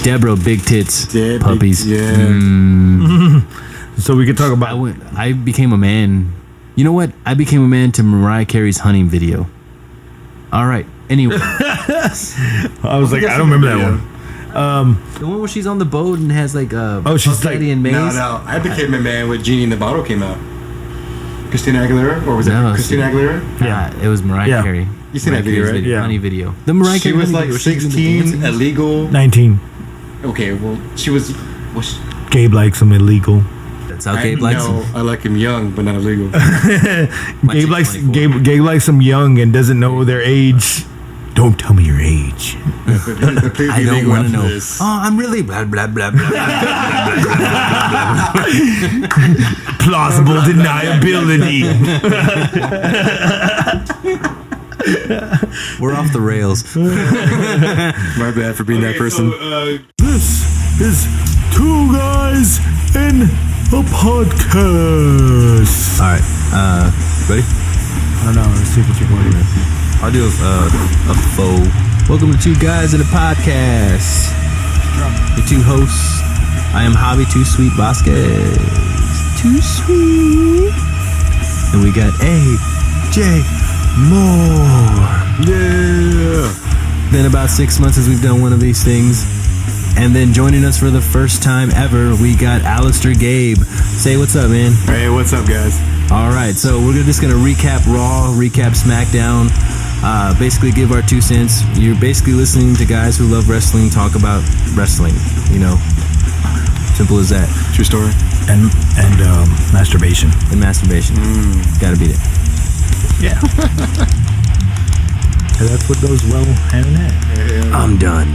Deborah, big tits, puppies. So we could talk about. I became a man. You know what? I became a man to Mariah Carey's hunting video. All right. Anyway, I was like, I don't remember that one. The one where she's on the boat and has like she's Daddy like, and Maze. No, I became a man when Genie in the Bottle came out. Christina Aguilera, or was it Christina Aguilera? Yeah, it was Mariah Carey. You seen that video, right? Video, honey video. The Mariah Carey. She was like 16, illegal. 19. Okay, well, she was. Gabe likes him illegal. That's how Gabe likes him. No, I like him young, but not illegal. Gabe likes them young and doesn't know their age. Don't tell me your age. I don't want to know. Oh, I'm really blah blah blah blah blah blah. Plausible deniability. We're off the rails. My bad for being that person. This is Two Guys in a Podcast. All right, ready? I don't know. Let's see what you're going to do. I'll do a faux. Welcome to Two Guys in a Podcast. The two hosts. I am Javi Too Sweet Vausquez. Too sweet. And we got AJ Moore. Yeah. Been about 6 months since we've done one of these things. And then joining us for the first time ever, we got Aleister GABE. Say what's up, man. Hey, what's up, guys? All right, so we're just going to recap Raw, recap SmackDown, basically give our 2 cents. You're basically listening to guys who love wrestling talk about wrestling, you know. Simple as that. True story. And masturbation. And masturbation. Gotta beat it. Yeah. That's what goes well hand in hand. I'm done.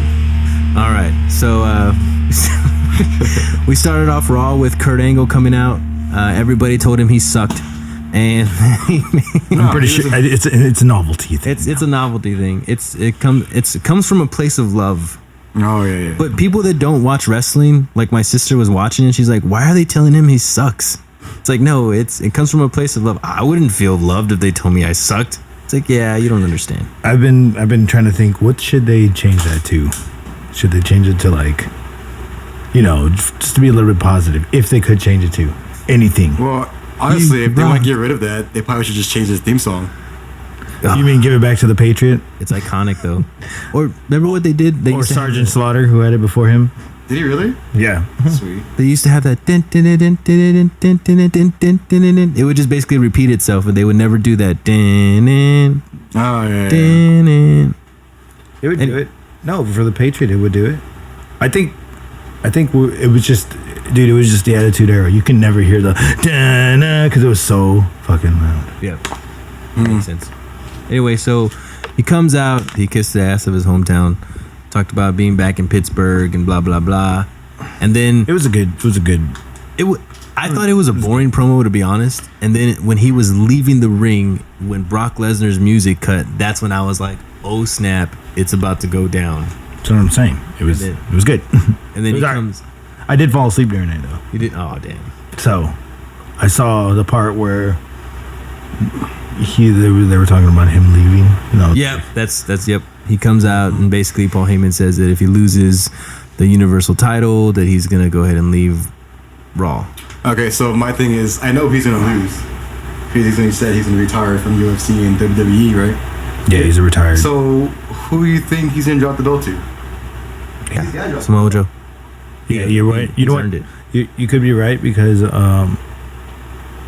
All right, so we started off Raw with Kurt Angle coming out. Everybody told him he sucked, and I'm pretty sure it's a novelty thing. It's a novelty thing. It comes from a place of love. Oh yeah. But people that don't watch wrestling, like my sister was watching, and she's like, "Why are they telling him he sucks?" It's like, no, it comes from a place of love. I wouldn't feel loved if they told me I sucked. It's like, yeah, you don't understand. I've been trying to think, what should they change that to? Should they change it to, like, you know, just to be a little bit positive, if they could change it to anything? Well, honestly, if they want to get rid of that, they probably should just change his theme song. You mean give it back to the Patriot? It's iconic, though. Or remember what they did? They or Sergeant Slaughter, who had it before him? Did he really? Yeah. Sweet. They used to have that. It would just basically repeat itself, but they would never do that. Oh, yeah. It would do it. No, for the Patriot, it would do it. I think it was just, dude, it was just the Attitude Era. You can never hear the because it was so fucking loud. Yeah. Makes sense. Anyway, so he comes out, he kissed the ass of his hometown, talked about being back in Pittsburgh and blah blah blah, and then I thought it was a boring promo, to be honest. And then when he was leaving the ring, when Brock Lesnar's music cut, that's when I was like, oh snap, it's about to go down. That's what I'm saying. It was good. And then he comes. I did fall asleep during it though. You did? Oh damn. So I saw the part where they were talking about him leaving. You know. Yeah, that's yep. He comes out and basically Paul Heyman says that if he loses the Universal title, that he's gonna go ahead and leave Raw. Okay, so my thing is, I know he's gonna lose. He said he's gonna retire from UFC and WWE, right? Yeah, he's retired. So who do you think he's gonna drop the belt to? Yeah, Samoa Joe. Yeah, you're right. You know what? It. You could be right because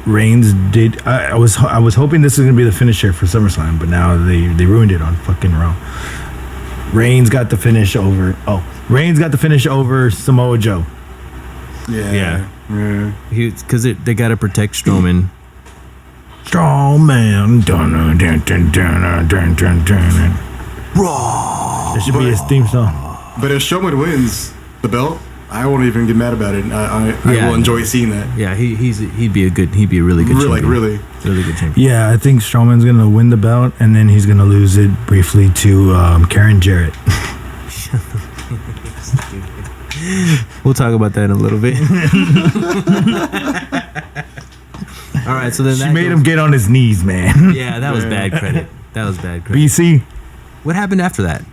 Reigns did. I was hoping this was gonna be the finisher for SummerSlam, but now they ruined it on fucking Raw. Reigns got the finish over. Reigns got the finish over Samoa Joe. Yeah. Because they got to protect Strowman. Strowman. Raw. There should be his theme song. But if Strowman wins the belt, I won't even get mad about it. I will enjoy seeing that. Yeah, he'd be a really good champion. Really good champion. Yeah, I think Strowman's gonna win the belt and then he's gonna lose it briefly to Karen Jarrett. We'll talk about that in a little bit. All right, so then she made him get on his knees, man. Yeah, that was bad credit. BC. What happened after that?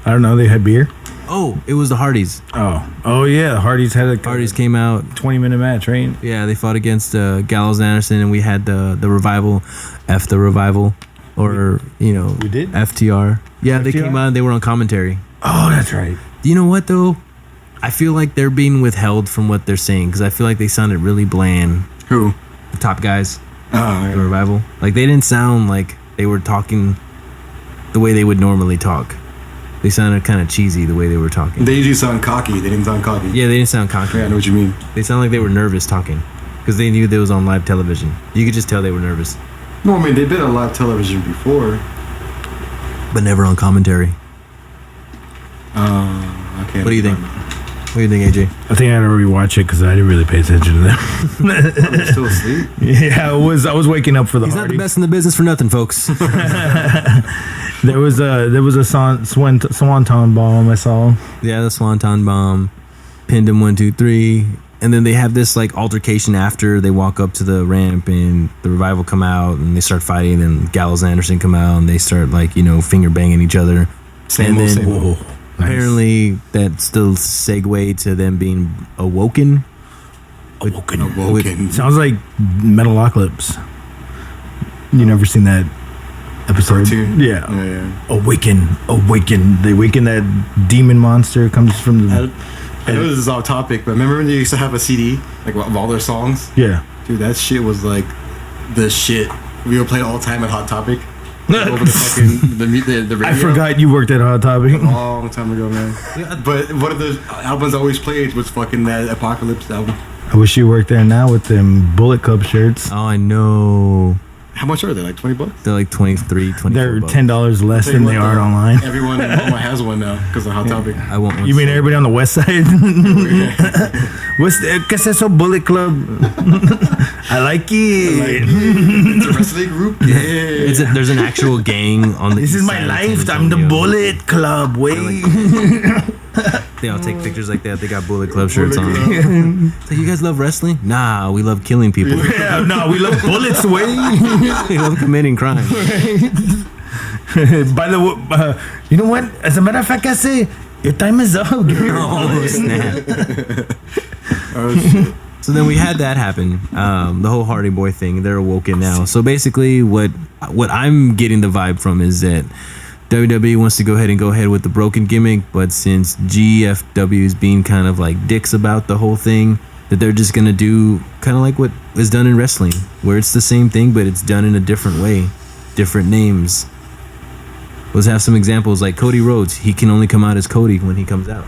I don't know. They had beer. Oh, it was the Hardys. Oh yeah. Hardys had a Hardys came out. 20-minute match, right? Yeah, they fought against Gallows and Anderson, and we had the Revival, the Revival, or we did FTR. Yeah, they FTR? came out and they were on commentary. Oh, that's right. You know what though? I feel like they're being withheld from what they're saying because I feel like they sounded really bland. Who? The top guys. Oh, The Revival. Like they didn't sound like they were talking the way they would normally talk. They sounded kind of cheesy the way they were talking. They usually sound cocky. They didn't sound cocky. Yeah, they didn't sound cocky. Yeah, I know what you mean. They sound like they were nervous talking because they knew they was on live television. You could just tell they were nervous. No, I mean, they've been on live television before. But never on commentary. Okay. What do you think? What do you think, AJ? I think I had to rewatch it because I didn't really pay attention to them. They're still asleep? Yeah, I was waking up for the He's Hardys. not the best in the business for nothing, folks. There was a swanton bomb I saw. Yeah, the Swanton Bomb. Pinned him 1, 2, 3. And then they have this like altercation after they walk up to the ramp and the Revival come out and they start fighting and Gallows and Anderson come out and they start like, finger banging each other. Same and old, then same old. apparently that's still segue to them being awoken. Awoken. Sounds like Metalocalypse. You never seen that episode? Cartoon? Yeah. Yeah. Awaken. They awaken that demon monster comes from the... I know this is off topic, but remember when they used to have a CD like of all their songs? Yeah. Dude, that shit was like the shit. We would play it all the time at Hot Topic. Over the fucking the radio. I forgot you worked at Hot Topic. A long time ago, man. But one of the albums I always played was fucking that Apocalypse album. I wish you worked there now with them Bullet Club shirts. Oh, I know. How much are they? Like $20? They're like 23, 24 They're bucks. $10 less Tell you than what, they are though, online. Everyone in Omaha has one now because of Hot Topic. I want one. You mean everybody on the west side? ¿Qué es eso, Bullet Club? I like it. It's a wrestling group? Yeah. There's an actual gang on the This is east my side of life. San I'm the Antonio. Bullet Club. Wait. They all take pictures like that. They got Bullet Club shirts Bullet on. Club. It's like, you guys love wrestling? Nah, we love killing people. Yeah, no, we love bullets. Wait. We love committing crime. By the way, you know what? As a matter of fact, I say your time is up. Oh, snap. Oh, shit. So then we had that happen. The whole Hardy Boy thing. They're awoken now. So basically, what I'm getting the vibe from is that WWE wants to go ahead with the broken gimmick, but since GFW is being kind of like dicks about the whole thing, that they're just gonna do kind of like what is done in wrestling, where it's the same thing but it's done in a different way, different names. Let's have some examples like Cody Rhodes. He can only come out as Cody when he comes out.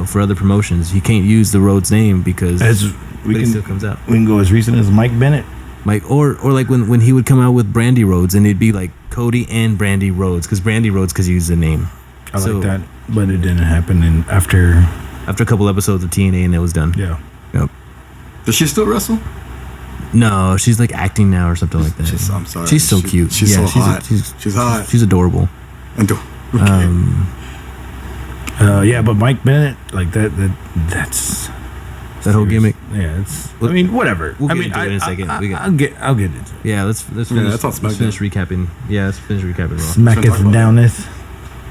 For other promotions, you can't use the Rhodes name because he still comes out. We can go as recent as Mike Bennett. Like or like when he would come out with Brandy Rhodes and it'd be like Cody and Brandy Rhodes because he used the name. I like that, but it didn't happen after a couple episodes of TNA and it was done. Yeah. Yep. Does she still wrestle? No, she's like acting now or something like that. I'm sorry. She's so cute. She's so hot. She's hot. She's adorable. Okay. Yeah, but Mike Bennett, like that's That whole gimmick. Yeah, I mean, whatever. We'll I get mean, into it in a second. I'll get into it. Yeah, let's finish. that's on Let's finish recapping. Yeah, let's finish recapping. Raw. Smacketh downeth.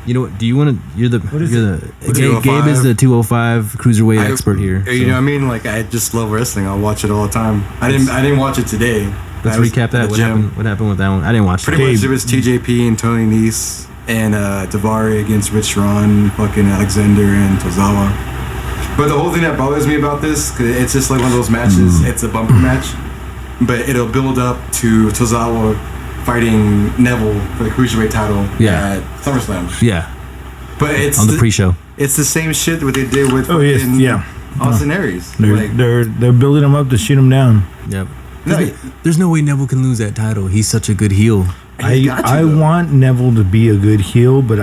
You know what? Do you want to? You're the. Gabe is the 205 cruiserweight expert here. You know what I mean? Like I just love wrestling. I'll watch it all the time. I didn't watch it today. Let's recap that. What happened with that one? I didn't watch it. Pretty much it was TJP and Tony Nese and Davari against Rich Ron, fucking Alexander and Tozawa. But the whole thing that bothers me about this, cause it's just like one of those matches. It's a bumper match, but it'll build up to Tozawa fighting Neville for the cruiserweight title at SummerSlam. Yeah, but it's on the pre-show. It's the same shit what they did with Austin Aries. They're building him up to shoot him down. Yep. There's no way Neville can lose that title. He's such a good heel. I want Neville to be a good heel, but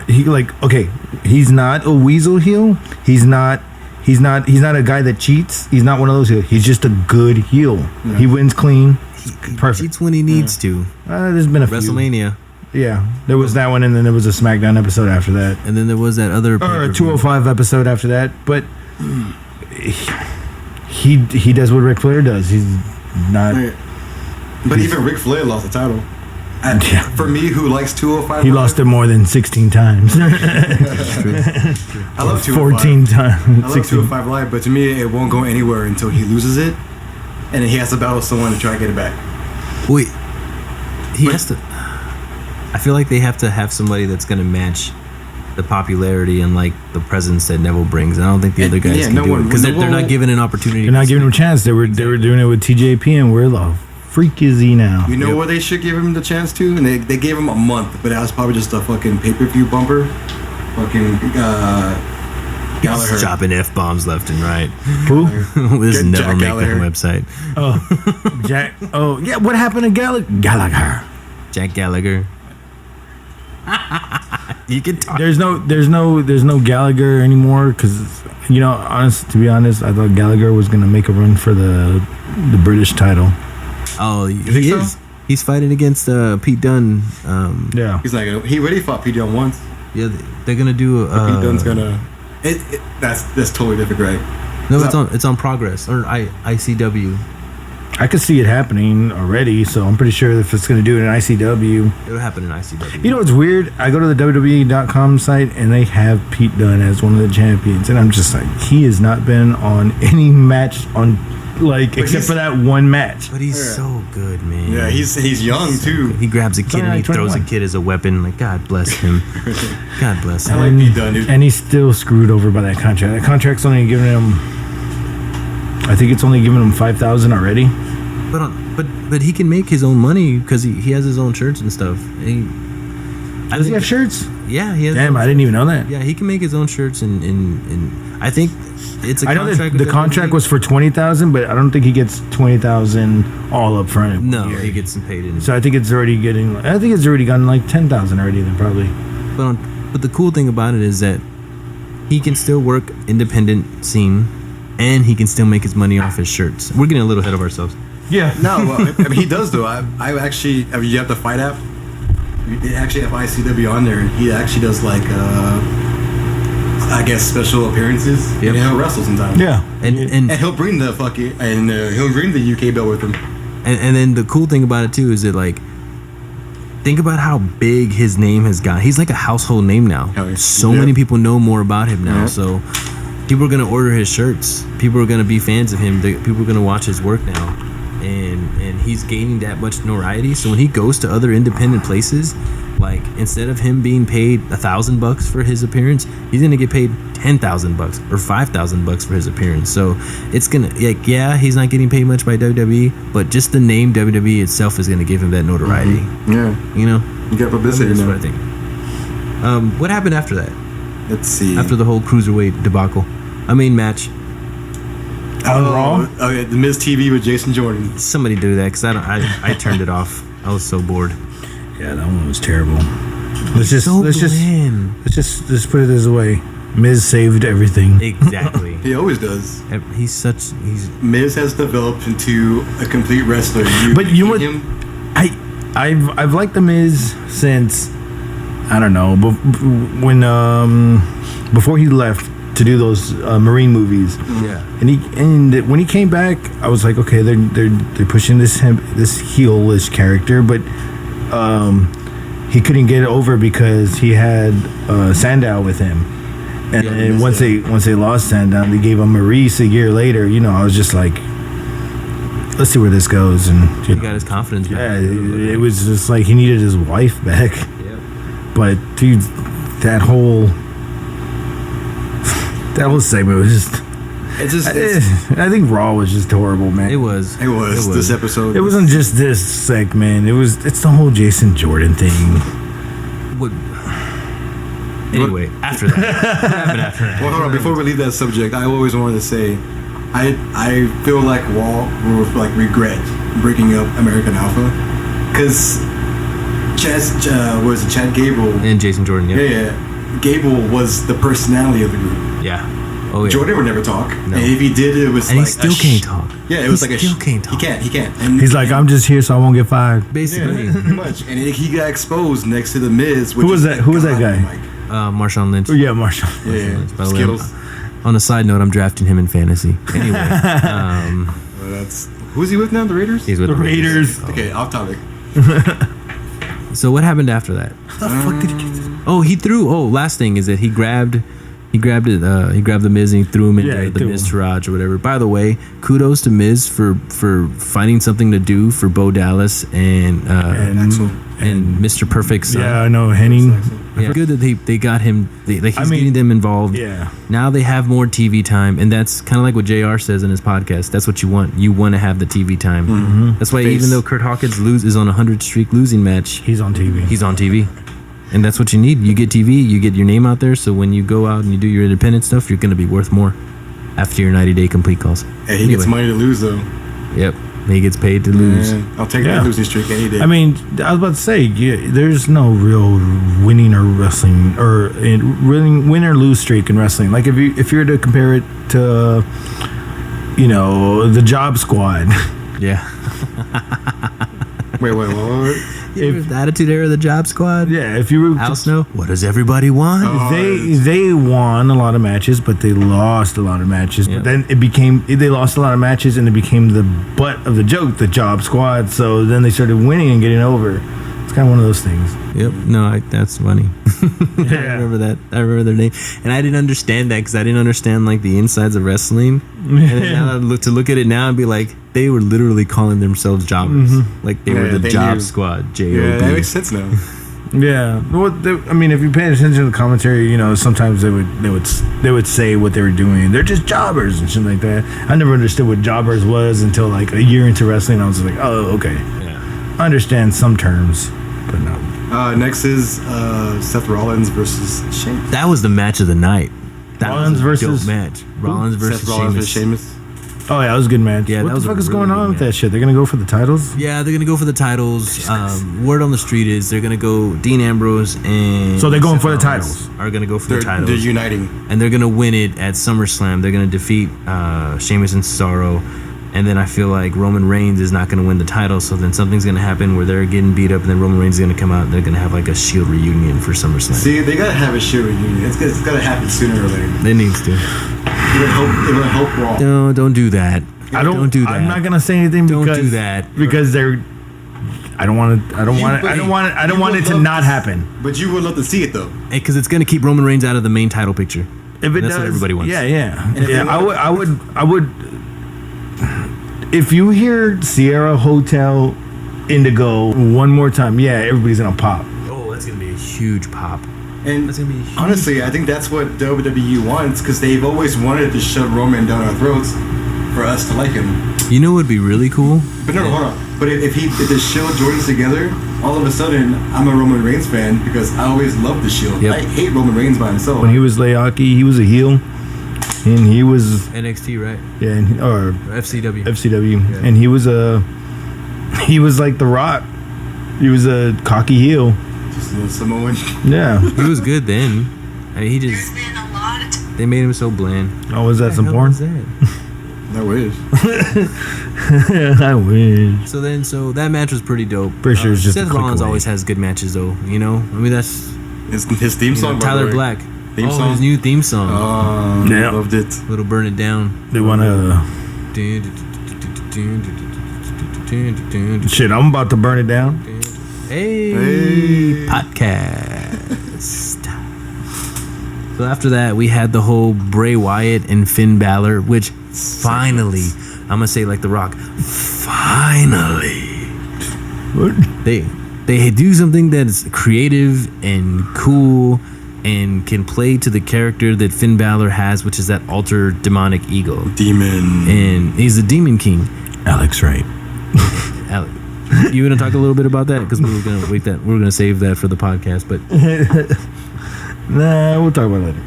he's not a weasel heel. He's not a guy that cheats. He's not one of those heels. He's just a good heel. Yeah. He wins clean. Perfect. Cheats when he needs to. There's been a WrestleMania. Few. Yeah, there was that one, and then there was a SmackDown episode after that, and then there was that other a 205 episode after that. But he does what Ric Flair does. He's not. But even Ric Flair lost the title. For me, who likes 205, He lost it more than 16 times. I love 205. 14 times. I love 205 Live, but to me, it won't go anywhere until he loses it, and then he has to battle someone to try to get it back. Wait, he has to. I feel like they have to have somebody that's going to match the popularity and like the presence that Neville brings. I don't think the other guys can do it because they're not given an opportunity. They're not giving him a chance. They were doing it with TJP, and where the freak is he now? You know where they should give him the chance to, and they gave him a month, but that was probably just a fucking pay-per-view bumper. Fucking Gallagher. Chopping F-bombs left and right. Who? This Get never Jack make Gallagher. that website. Oh, Jack. Oh, yeah. What happened to Gallagher? Jack Gallagher. You can talk. There's no Gallagher anymore because to be honest, I thought Gallagher was gonna make a run for the British title. Oh, think he so? is. He's fighting against Pete Dunne. Yeah. He's not gonna. He already fought Pete Dunne once. Yeah, they're gonna do. Pete Dunne's gonna. That's totally different, right? No, it's on Progress or ICW. I could see it happening already, so I'm pretty sure if it's gonna do it in ICW. It'll happen in ICW. You know what's weird? I go to the WWE.com site and they have Pete Dunne as one of the champions, and I'm just like, he has not been on any match except for that one match. But he's so good, man. Yeah, he's young too. Good. He grabs a kid and he throws a 21. kid as a weapon. Like, God bless him. God bless him. I like Pete Dunne, dude. And he's still screwed over by that contract. That contract's only giving him, I think it's only giving him $5,000 already. But he can make his own money because he has his own shirts and stuff. Does he have shirts? Yeah, he has. Damn, I didn't even know that. Yeah, he can make his own shirts and I think it's a I know contract. that the contract was for $20,000, but I don't think he gets $20,000 all up front. No, he gets paid in. So I think it's already getting. I think it's already gotten like $10,000 already. Then probably. But the cool thing about it is that he can still work independent scene, and he can still make his money off his shirts. We're getting a little ahead of ourselves. Yeah. No, well, I mean, he does though. I actually, you have the Fight app. They actually have ICW on there, and he actually does like, I guess, special appearances. Yep. And he'll wrestle sometimes. Yeah. And he'll bring the he'll bring the UK belt with him. And then the cool thing about it too is that like, think about how big his name has got. He's like a household name now. Hell yeah. So Yep. many people know more about him now. Yep. So people are gonna order his shirts. People are gonna be fans of him. People are gonna watch his work now, and he's gaining that much notoriety. So when he goes to other independent places, like instead of him being paid $1,000 for his appearance, he's gonna get paid $10,000 or $5,000 for his appearance. So it's gonna he's not getting paid much by WWE, but just the name WWE itself is gonna give him that notoriety. Mm-hmm. Yeah, You know, you got publicity that's now. what I think. What happened after that? Let's see. After the whole cruiserweight debacle, match. Raw? Oh yeah, the Miz TV with Jason Jordan. Somebody do that because I turned it off. I was so bored. Yeah, that one was terrible. Let's just bland. put it this way. Miz saved everything. Exactly. He always does. He's Miz has developed into a complete wrestler. But you know what? him, I've liked the Miz since I don't know, before he left to do those Marine movies. yeah. And when he came back, I was like, okay, they're pushing this heelish character, but he couldn't get it over because he had Sandow with him. And, Yeah, once they lost Sandown, they gave him Maurice a year later. I was just like, let's see where this goes. And He got his confidence back. yeah, it was just like he needed his wife back. Yeah. But dude, that whole segment was just. I think Raw was just horrible, man. It was. this episode. It wasn't just this segment. It's the whole Jason Jordan thing. Anyway, after that. What happened after that? Well, hold on. Before we leave that subject, I always wanted to say, I feel like Raw will regret breaking up American Alpha, because Chad Gable And Jason Jordan. yeah, Gable was the personality of the group. Yeah. Oh yeah. Jordan would never talk, No. and if he did, it was And like he still can't talk. Yeah, it was He like still can't talk. He can't. And He's like, I'm just here so I won't get fired. Basically. yeah, pretty much. And he got exposed next to the Miz. Who was that guy? Marshawn Lynch. Oh, yeah, Marshall. Yeah, By the way, Skittles. on a side note, I'm drafting him in fantasy. Anyway, That's who's he with now? The Raiders. he's with The Raiders. Okay, off topic. So what happened after that? How the fuck did he get this? Oh, he threw. Oh, last thing is that he grabbed it. He grabbed the Miz and he threw him into the Miz Taraj or whatever. By the way, kudos to Miz for finding something to do for Bo Dallas and Mr. Perfect's son. Yeah, I know Henning. Yeah, good that they got him. He's getting them involved. Yeah. Now they have more TV time, and that's kind of like what JR says in his podcast. That's what you want. You want to have the TV time. Mm-hmm. That's why even though Kurt Hawkins is on a 100-streak losing match, he's on TV. He's on TV. And that's what you need. You get TV, you get your name out there, so when you go out and you do your independent stuff, you're going to be worth more after your 90-day complete calls. Hey, he gets money to lose, though. Yep. He gets paid to lose. I'll take that losing streak any day. I mean, I was about to say, there's no real winning or wrestling or win or lose streak in wrestling. Like if you were to compare it to, the Job Squad. Yeah. Wait, what? The Attitude Era of the Job Squad? Yeah, if you were Al Snow, what does everybody want? They won a lot of matches, but they lost a lot of matches. Yeah. But then they lost a lot of matches, and it became the butt of the joke, the Job Squad. So then they started winning and getting over. It's kind of one of those things. Yep. No, that's funny. Yeah. I remember that. I remember their name, and I didn't understand that because I didn't understand like the insides of wrestling. And then now to look at it now and be like, they were literally calling themselves jobbers, like they were the Job Squad. J-O-B. Yeah, that makes sense now. Yeah. If you pay attention to the commentary, sometimes they would say what they were doing. They're just jobbers and shit like that. I never understood what jobbers was until like a year into wrestling. I was like, oh, okay. Yeah. I understand some terms, but no. Next is Seth Rollins versus Sheamus. That was the match of the night. Rollins versus dope match. Rollins versus Seth Rollins versus Sheamus. Oh yeah, that was a good match. Yeah, what that the fuck was is really going on with match. that shit? They're gonna go for the titles? Yeah, they're gonna go for the titles. Word on the street is they're gonna go. Dean Ambrose and so they're going Seth for the Rollins titles. Are gonna go for the titles. They're uniting, and they're gonna win it at SummerSlam. They're gonna defeat Sheamus and Cesaro, and then I feel like Roman Reigns is not gonna win the title. So then something's gonna happen where they're getting beat up, and then Roman Reigns is gonna come out and they're gonna have like a Shield reunion for SummerSlam. See, they gotta have a Shield reunion. It's gotta happen sooner or later. It needs to. It would help Raw. No, don't do that. Don't do that. I'm not gonna say anything Don't because do that. because they're. I don't want it to not happen. But you would love to see it though, because it's gonna keep Roman Reigns out of the main title picture. If it that's does, what everybody wants. Yeah. I would. If you hear Sierra Hotel Indigo one more time, everybody's gonna pop. Oh, that's gonna be a huge pop. and That's gonna be huge. honestly, I think that's what WWE wants because they've always wanted to shove Roman down our throats for us to like him. You know what would be really cool? But no, hold on. But if the Shield joins together, all of a sudden I'm a Roman Reigns fan because I always loved the Shield. Yep. I hate Roman Reigns by himself. When he was Leaki, he was a heel, and he was NXT, right? or FCW. FCW, and he was like The Rock. He was a cocky heel. Just a little Samoan. Yeah. He was good then. I mean, they made him so bland. Oh, was that What some the hell porn? was that? I wish. I wish. So that match was pretty dope. Pretty sure it's just a Seth click Rollins away. always has good matches, though. I mean, that's His theme song. by the Tyler way. Black. Theme song? His new theme song. Yeah. Loved it. Little Burn It Down. They want to. Shit, I'm about to burn it down. Hey, Potcast. So after that, we had the whole Bray Wyatt and Finn Balor, which finally, I'm gonna say like The Rock, finally, What? they do something that's creative and cool and can play to the character that Finn Balor has, which is that alter demonic ego. Demon. And he's the Demon King. Alex Wright. Alex, you want to talk a little bit about that? Because we were gonna we were gonna save that for the podcast, but Nah, we'll talk about it later.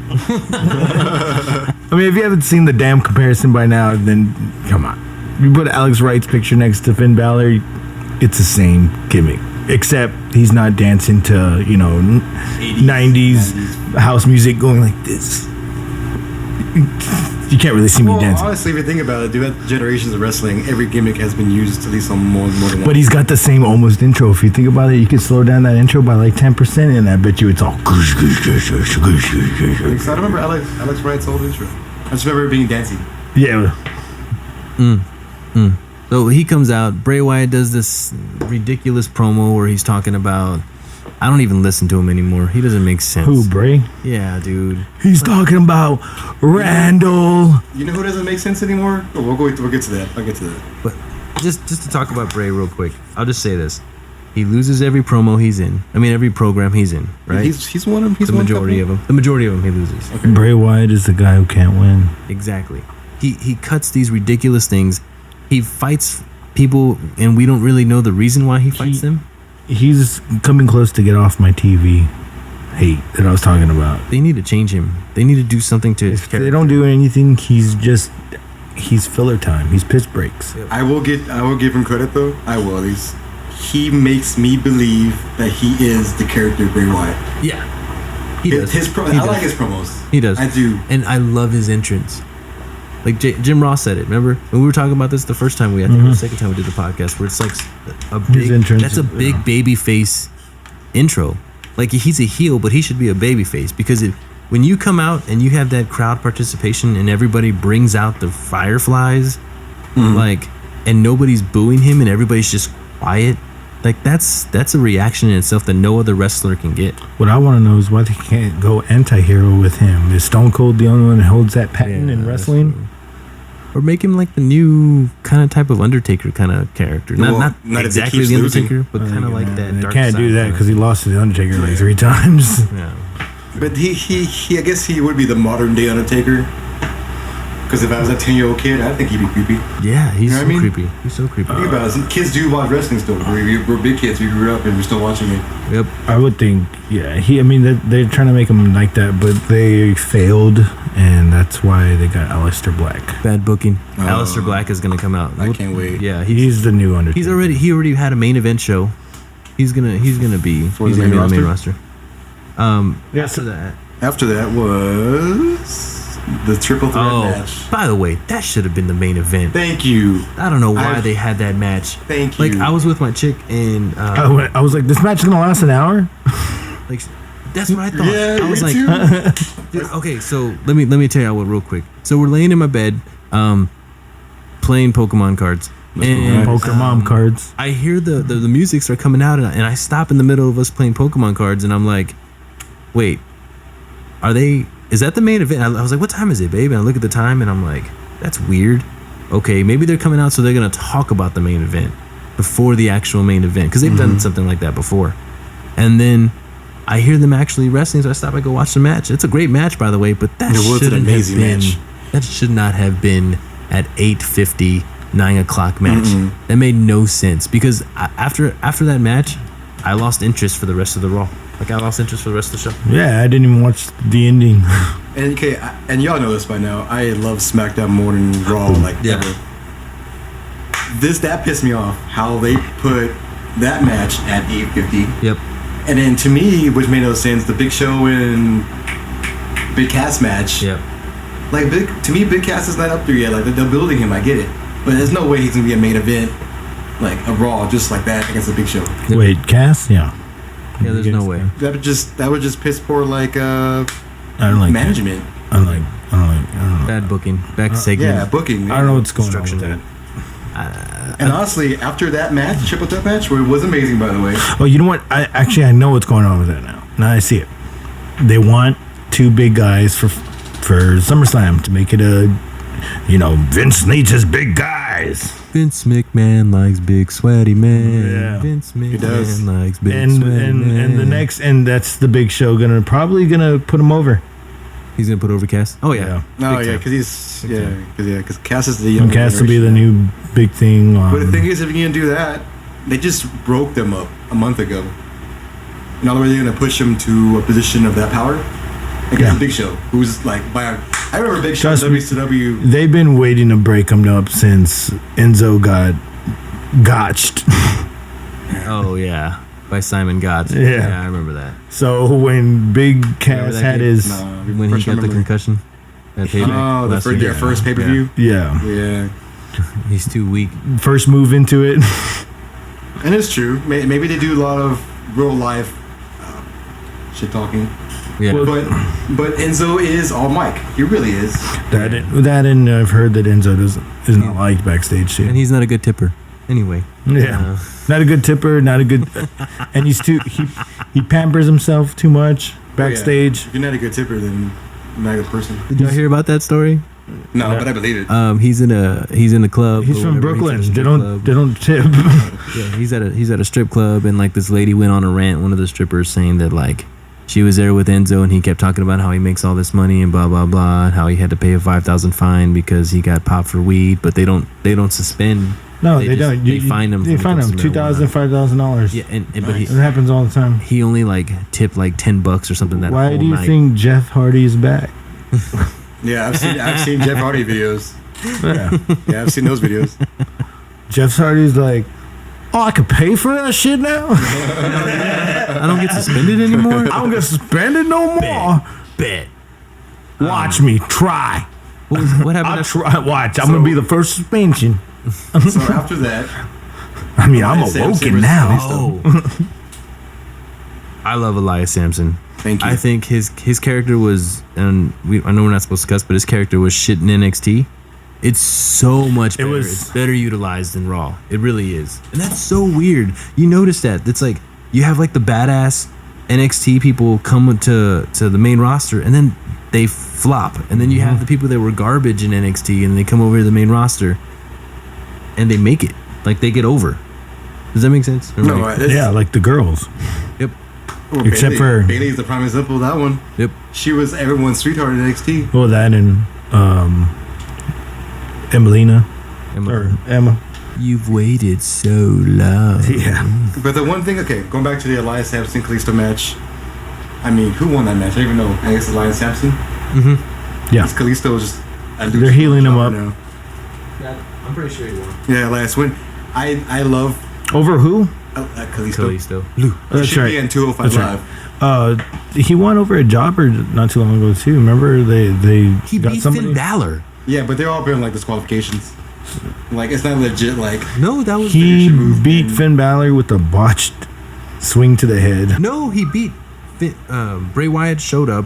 I mean, if you haven't seen the damn comparison by now, then come on. You put Alex Wright's picture next to Finn Balor, it's the same gimmick. Except he's not dancing to, 90s house music going like this. You can't really see me dancing. Honestly, if you think about it, throughout generations of wrestling, every gimmick has been used at least on more than one. But he's got the same almost intro. If you think about it, you can slow down that intro by like 10%, and I bet you it's all. So I remember Alex Wright's old intro. I just remember it being dancey. Yeah. So he comes out. Bray Wyatt does this ridiculous promo where he's talking about I don't even listen to him anymore. He doesn't make sense. Who, Bray? Yeah, dude. He's talking about Randall. You know who doesn't make sense anymore? Oh, we'll get to that. I'll get to that. But just to talk about Bray real quick, I'll just say this: he loses every promo he's in. I mean, every program he's in. Right? He's one of them. He's the majority of them. The majority of them he loses. Okay. Bray Wyatt is the guy who can't win. Exactly. He cuts these ridiculous things. He fights people, and we don't really know the reason why he fights them. He's coming close to get off my TV hate that I was talking about. They need to change him. They need to do something to his If character. they don't do anything, he's filler time. He's piss breaks. I will give him credit though. I will at least. He makes me believe that he is the character Bray Wyatt. Yeah, he does. I like his promos. He does. I do. And I love his entrance. Like Jim Ross said it. Remember when we were talking about this the first time I think it was the second time we did the podcast, where it's like a big entrance, that's a big baby face intro. Like he's a heel, but he should be a baby face, because when you come out and you have that crowd participation and everybody brings out the fireflies, like, and nobody's booing him and everybody's just quiet, like that's a reaction in itself that no other wrestler can get. What I want to know is why they can't go anti-hero with him. Is Stone Cold the only one that holds that patent in wrestling? Or make him like the new kind of type of Undertaker kind of character. Not exactly the Undertaker, but kind of like that. They dark can't side do that kind of because he lost to the Undertaker like 3 times. Yeah. But he I guess he would be the modern day Undertaker. Because if I was a 10-year-old kid, I think he'd be creepy. Yeah, he's You know what I mean? creepy. He's so creepy. Think about it. Kids do watch wrestling still. We're big kids. We grew up and we're still watching it. Yep. I would think, yeah. They're trying to make him like that, but they failed, and that's why they got Aleister Black. Bad booking. Aleister Black is gonna come out. I can't wait. Yeah, He's the new Undertaker. he already had a main event show. He's gonna be on the main roster. After that was the triple threat match. By the way, that should have been the main event. Thank you. I don't know why they had that match. Thank you. Like, I was with my chick and I was like, this match is gonna last an hour. like, that's what I thought. Yeah, I was me like, too. dude, okay, so let me tell you what real quick. So we're laying in my bed, playing Pokemon cards. And Pokemon cards. I hear the music start coming out, and I stop in the middle of us playing Pokemon cards, and I'm like, wait, is that the main event? I was like, what time is it, babe? And I look at the time, and I'm like, that's weird. Okay, maybe they're coming out, so they're going to talk about the main event before the actual main event, because they've done something like that before. And then I hear them actually wrestling, so I stop, I go watch the match. It's a great match, by the way, but that was an amazing match. That should not have been at 8:50, 9 o'clock match. That made no sense, because after that match, I lost interest for the rest of the Raw. Like, I lost interest for the rest of the show. Yeah, I didn't even watch the ending. And okay, and y'all know this by now. I love SmackDown more than Raw, ever. That pissed me off how they put that match at 8:50. Yep. And then to me, which made no sense, the Big Show and Big Cass match. Yep. Like, Big Cass is not up there yet. Like, they're building him. I get it, but there's no way he's gonna be a main event, like a Raw, just like that against the Big Show. Wait, Cass? Yeah. Yeah, there's no way. That would just piss poor I don't like management. I don't know. Bad booking. Back segment. Yeah, booking. I don't know what's going on with that. And honestly, after that match, triple threat match, where it was amazing, by the way. Oh, you know what? I know what's going on with that now. Now I see it. They want 2 big guys for SummerSlam to make it Vince needs his big guys. Vince McMahon likes big sweaty men. Yeah. Vince does. McMahon likes big sweaty men. And that's the Big Show probably gonna put him over. He's gonna put over Cass. Oh yeah. No, Big yeah, time. because Cass is the young. Cass will be the new big thing. But the thing is, if you're gonna do that, they just broke them up a month ago. In other words, they're gonna push him to a position of that power against the Big Show, who's like I remember Big Show in WCW. They've been waiting to break him up since Enzo got gotched. Oh yeah, by Simon Gotch. Yeah, I remember that. So when Big Cass had his when he got the concussion. Their first pay per view. Yeah. He's too weak. First move into it. And it's true. Maybe they do a lot of real life shit talking. Yeah. But Enzo is all mic. He really is. That and I've heard that Enzo is not liked backstage too. And he's not a good tipper. Anyway, Yeah, not a good tipper, not a good, and he pampers himself too much backstage. If you're not a good tipper, then you're not a good person. Did you hear about that story? No, but I believe it. He's in a club. He's from Brooklyn. They don't tip. Yeah, he's at a strip club, and like this lady went on a rant. One of the strippers saying that like she was there with Enzo, and he kept talking about how he makes all this money and blah blah blah, and how he had to pay a $5,000 fine because he got popped for weed. But they don't suspend. No, they don't. They fine him. They fine him $2,000, $5,000. Yeah, but it happens all the time. He only like tipped like $10 or something that. Why whole do you night. think Jeff Hardy is back? Yeah, I've seen Jeff Hardy videos. Yeah, I've seen those videos. Jeff Hardy's like, oh, I could pay for that shit now. I don't get suspended anymore. I don't get suspended no more. Bet. Watch me try. What happened? I'll try. Watch. I'm gonna be the first suspension. So after that, I mean, I'm awoken now. Oh. I love Elias Sampson. Thank you. I think his character was, and I know we're not supposed to discuss, but his character was shit in NXT. It's so much better. It's better utilized than Raw. It really is. And that's so weird. You notice that. It's like you have like the badass NXT people come to the main roster and then they flop. And then you have the people that were garbage in NXT and they come over to the main roster and they make it. Like they get over. Does that make sense? No, yeah, like the girls. Yep. Well, Except for Bailey's the prime example of that one. Yep. She was everyone's sweetheart in NXT. Well, that and Emma. You've waited so long. Yeah. But the one thing, okay, going back to the Elias Sampson Kalisto match. I mean, who won that match? I don't even know. I guess Elias Sampson. Mm-hmm. Yeah. Kalisto was just. They're healing him up. Now. Yeah, I'm pretty sure he won. Yeah, Elias win. I love. Over who? Kalisto. That's should right. be in 205 Live. He won over a jobber not too long ago too. Remember he got beat somebody? Finn Balor. Yeah, but they're all been like disqualifications. Like it's not legit. Like no, that was he beat Finn Balor with a botched swing to the head. No, he beat Bray Wyatt showed up,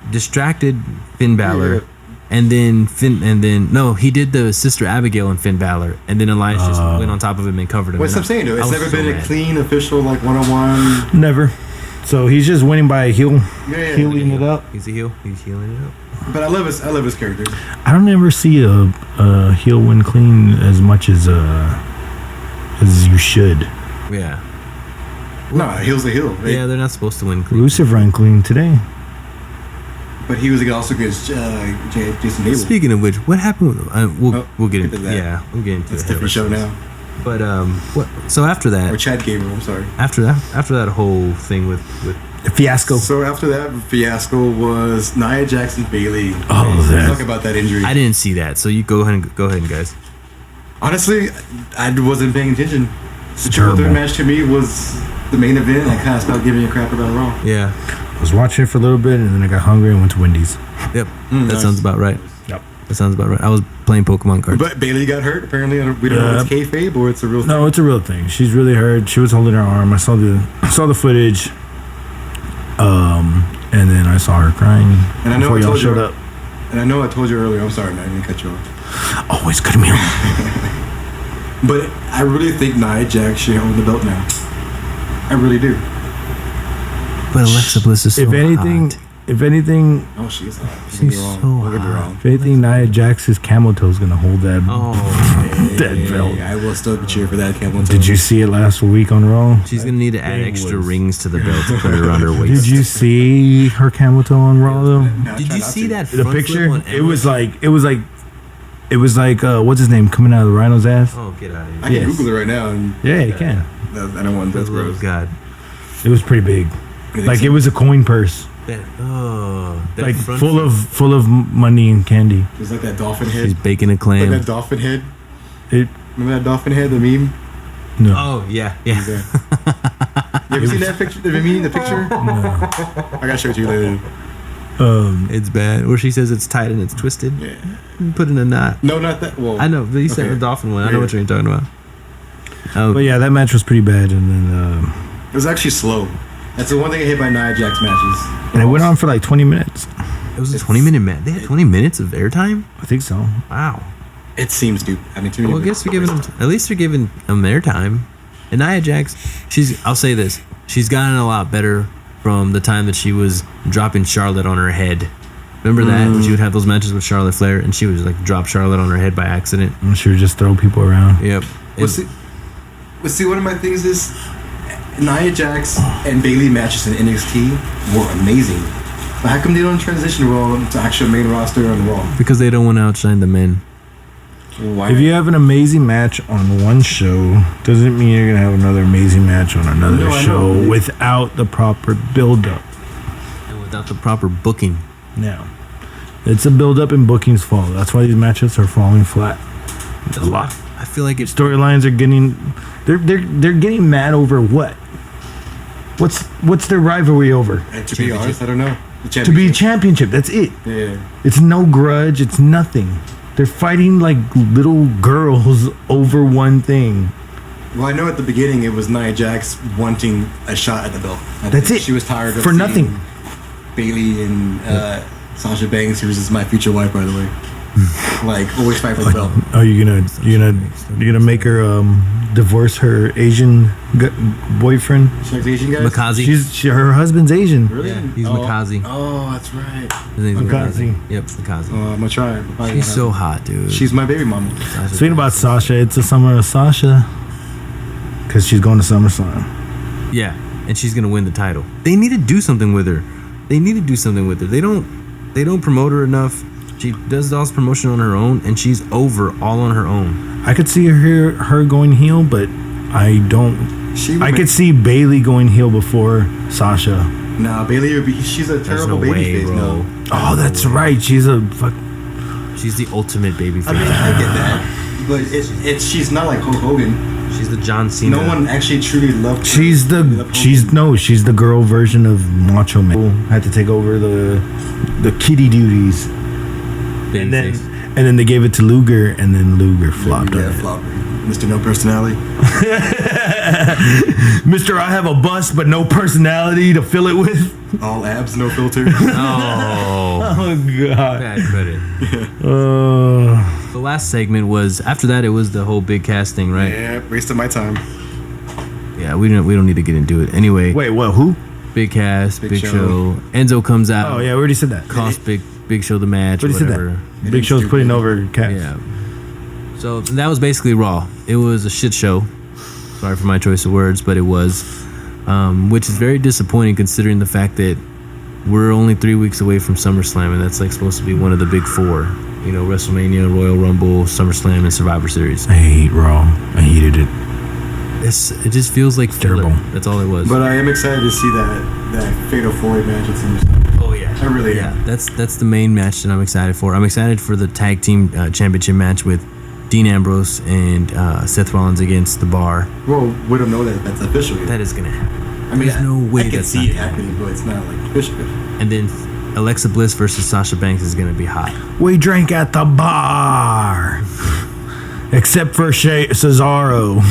distracted Finn Balor, and then he did the Sister Abigail and Finn Balor, and then Elias just went on top of him and covered him. What's I'm saying though? It's never been a clean official like 1-on-1. Never. So he's just winning by a heel, healing it up. He's a heel. He's healing it up. But I love his character. I don't ever see a heel win clean as much as you should. Yeah. No, heel's a heel. Right? Yeah, they're not supposed to win clean. Rusev ran clean today. But he was also against Jason Gable. Speaking of which, what happened? We'll get into that. Yeah, we'll get into it's a different show now. But what? So after that, or Chad Gable. I'm sorry. After that whole thing with the fiasco. So after that fiasco was Nia Jackson Bailey. Oh, let's talk about that injury. I didn't see that, so you go ahead, guys. Honestly, I wasn't paying attention. The third match to me was the main event. I kind of stopped giving a crap about Raw. Yeah. I was watching it for a little bit, and then I got hungry and went to Wendy's. Yep, that sounds about right. Yep, that sounds about right. I was playing Pokemon cards. But Bailey got hurt. Apparently, we don't know if it's kayfabe or it's a real thing. No, it's a real thing. She's really hurt. She was holding her arm. I saw the footage. And then I saw her crying. And I know before y'all showed up. And I know I told you earlier. I'm sorry, man. I didn't cut you off. Always cut me off. But I really think Nia Jax should own the belt now. I really do. But Alexa Bliss is so hot. If anything, oh, she's hot. She's so hot. If anything, Nia Jax's camel toe is gonna hold that that belt. I will still cheer for that camel toe. Did you see it last week on Raw? She's gonna need to add extra rings to the belt to put it around her waist. Did you see her camel toe on Raw though? Did you see that? The picture? It was like what's his name coming out of the rhino's ass? Oh, get out of here! I can Google it right now. And yeah, you can. I don't want that. Oh God! It was pretty big. Like it was a coin purse. That like full of money and candy. It's like that dolphin head. She's baking a clam. Like that dolphin head. Remember that dolphin head, the meme? No. Oh yeah. You ever seen that picture? The meme, the picture? No. I gotta show it to you later. It's bad. Or she says it's tight and it's twisted. Yeah. Put in a knot. No, not that. Well, I know, but you said the dolphin one. I know what you're talking about. But yeah, that match was pretty bad, and then it was actually slow. That's the one thing I hate by Nia Jax matches. And it went on for like 20 minutes. It was a 20-minute match. They had 20 minutes of airtime? I think so. Wow. It seems stupid. I mean, to me, Well, I guess they're giving them. At least they're giving them their time. And Nia Jax, I'll say this: she's gotten a lot better from the time that she was dropping Charlotte on her head. Remember that when she would have those matches with Charlotte Flair, and she would like drop Charlotte on her head by accident. And she would just throw people around. Yep. Well, see, one of my things is Nia Jax and Bayley matches in NXT were amazing. But how come they don't transition well to actual main roster on Raw? Because they don't want to outshine the men. Why? If you have an amazing match on one show, doesn't mean you're gonna have another amazing match on another show without the proper build-up. And without the proper booking. Now, it's a build-up and booking's fault. That's why these matches are falling flat. It's a lot. I feel like it's Storylines are getting, they're getting mad over what? What's their rivalry over? And to be honest, I don't know. To be championship. That's it. Yeah. It's no grudge. It's nothing. They're fighting like little girls over one thing. Well, I know at the beginning it was Nia Jax wanting a shot at the belt. That's it. She was tired of for nothing. Bayley and Sasha Banks, who is my future wife, by the way. Like always fight for the belt. Are you gonna make her divorce her Asian boyfriend? She likes Asian guys. Makazi. Her husband's Asian. Really? Yeah, he's Makazi. Oh, that's right. His name's Makazi. Yep, Makazi. I'm gonna try it. She's so hot, dude. She's my baby mama. Speaking about Sasha, it's the summer of Sasha because she's going to SummerSlam. Yeah, and she's gonna win the title. They need to do something with her. They don't promote her enough. She does all this promotion on her own, and she's over all on her own. I could see her going heel, but I don't. I could see Bayley going heel before Sasha. Nah, Bayley would be. She's a terrible babyface. No. Oh, that's right. She's a fuck. She's the ultimate babyface. I mean, I get that, but it's she's not like Hulk Hogan. She's the John Cena. No one actually truly loved her. She's the girl version of Macho Man. Had to take over the kitty duties. And then they gave it to Luger, and then Luger flopped on it. Flopped. Mr. No Personality. Mr. I have a bust but no personality to fill it with. All abs, no filter. Oh God. bad credit. The last segment was after that. It was the whole big cast thing, right? Yeah, wasted my time. Yeah, we don't need to get into it anyway. Wait, what? Who? Big cast, big show. Enzo comes out. Oh yeah, we already said that. Cost Big Show the match. We already said that. Big Show's putting over Cass. Yeah. So that was basically Raw. It was a shit show. Sorry for my choice of words, but it was, which is very disappointing considering the fact that we're only 3 weeks away from SummerSlam, and that's like supposed to be one of the big four. You know, WrestleMania, Royal Rumble, SummerSlam, and Survivor Series. I hate Raw. I hated it. It just feels like terrible. That's all it was. But I am excited to see that Fatal 4-Way match at SummerSlam. Oh yeah, I really am. That's the main match that I'm excited for. I'm excited for the tag team championship match with Dean Ambrose and Seth Rollins against The Bar. Well, we don't know that that's official yet. That is gonna happen. I mean, there's no way I can that's see not it happening, but it's not like official. And then Alexa Bliss versus Sasha Banks is gonna be hot. We drank at the bar, except for Cesaro.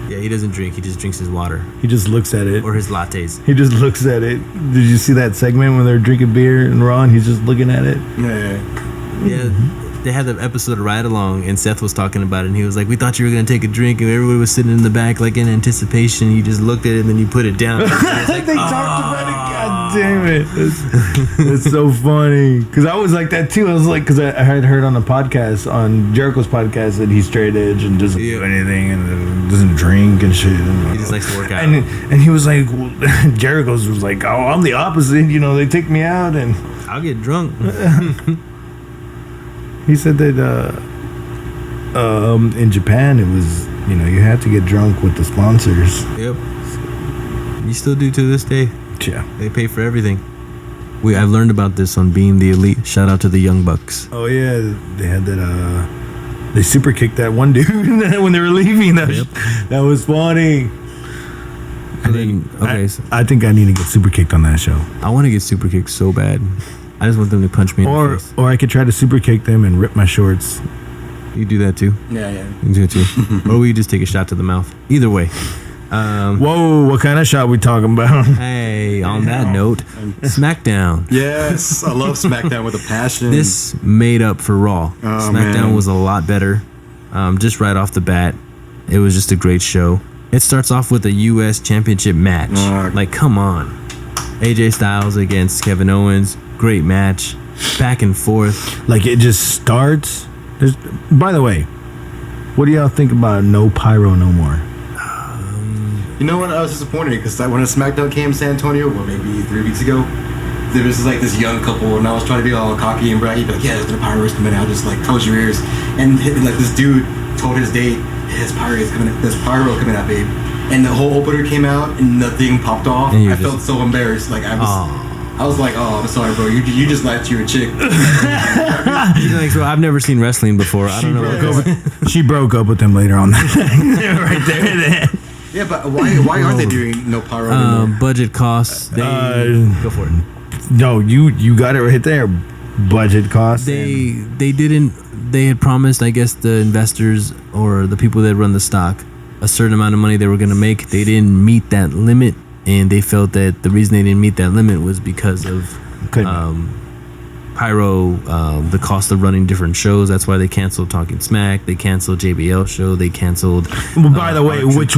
Yeah, he doesn't drink. He just drinks his water He just looks at it. or his lattes. He just looks at it. Did you see that segment when they're drinking beer and Raw and he's just looking at it? Yeah. They had the episode of Ride Along, and Seth was talking about it, and he was like, "We thought you were gonna take a drink," and everybody was sitting in the back, like in anticipation. You just looked at it, and then you put it down. Like, they talked about it. God damn it! It's so funny because I was like that too. I was like, because I had heard on a podcast, on Jericho's podcast, that he's straight edge and doesn't do anything and doesn't drink and shit. He just likes to work out. And he was like, Jericho's was like, "Oh, I'm the opposite. You know, they take me out and I'll get drunk." He said that in Japan it was, you know, you had to get drunk with the sponsors. Yep. You still do to this day. Yeah. They pay for everything. I've learned about this on Being the Elite. Shout out to the Young Bucks. Oh yeah, they had that. They super kicked that one dude when they were leaving. That was funny. I think I need to get super kicked on that show. I want to get super kicked so bad. I just want them to punch me in the face. Or I could try to super kick them and rip my shorts. You do that too? Yeah. You can do it too. Or we just take a shot to the mouth. Either way. Whoa, what kind of shot we talking about? Hey, on that note, SmackDown. Yes, I love SmackDown with a passion. This made up for Raw. SmackDown man. was a lot better. Just right off the bat, it was just a great show. It starts off with a U.S. Championship match. Like, come on. AJ Styles against Kevin Owens. Great match. Back and forth. Like, it just starts. By the way, what do y'all think about no pyro no more? You know what? I was disappointed because when a SmackDown came to San Antonio, well, maybe 3 weeks ago, there was like this young couple, and I was trying to be all cocky and braggy, like, yeah, there's the pyros coming out, just like close your ears. And like this dude told his date, there's pyro coming out, babe. And the whole opener came out, and nothing popped off. I felt so embarrassed. Like I was like, oh, I'm sorry, bro. You just lied to your chick. Like, so I've never seen wrestling before. I don't know. She broke up with him later on that right there. Yeah, but why aren't they doing no pyro anymore? Budget costs. They go for it. No, you got it right there. Budget costs. They didn't. They had promised, I guess, the investors or the people that run the stock a certain amount of money they were going to make. They didn't meet that limit, and they felt that the reason they didn't meet that limit was because of pyro, the cost of running different shows. That's why they canceled Talking Smack. They canceled JBL show. They canceled. Well, by the way, which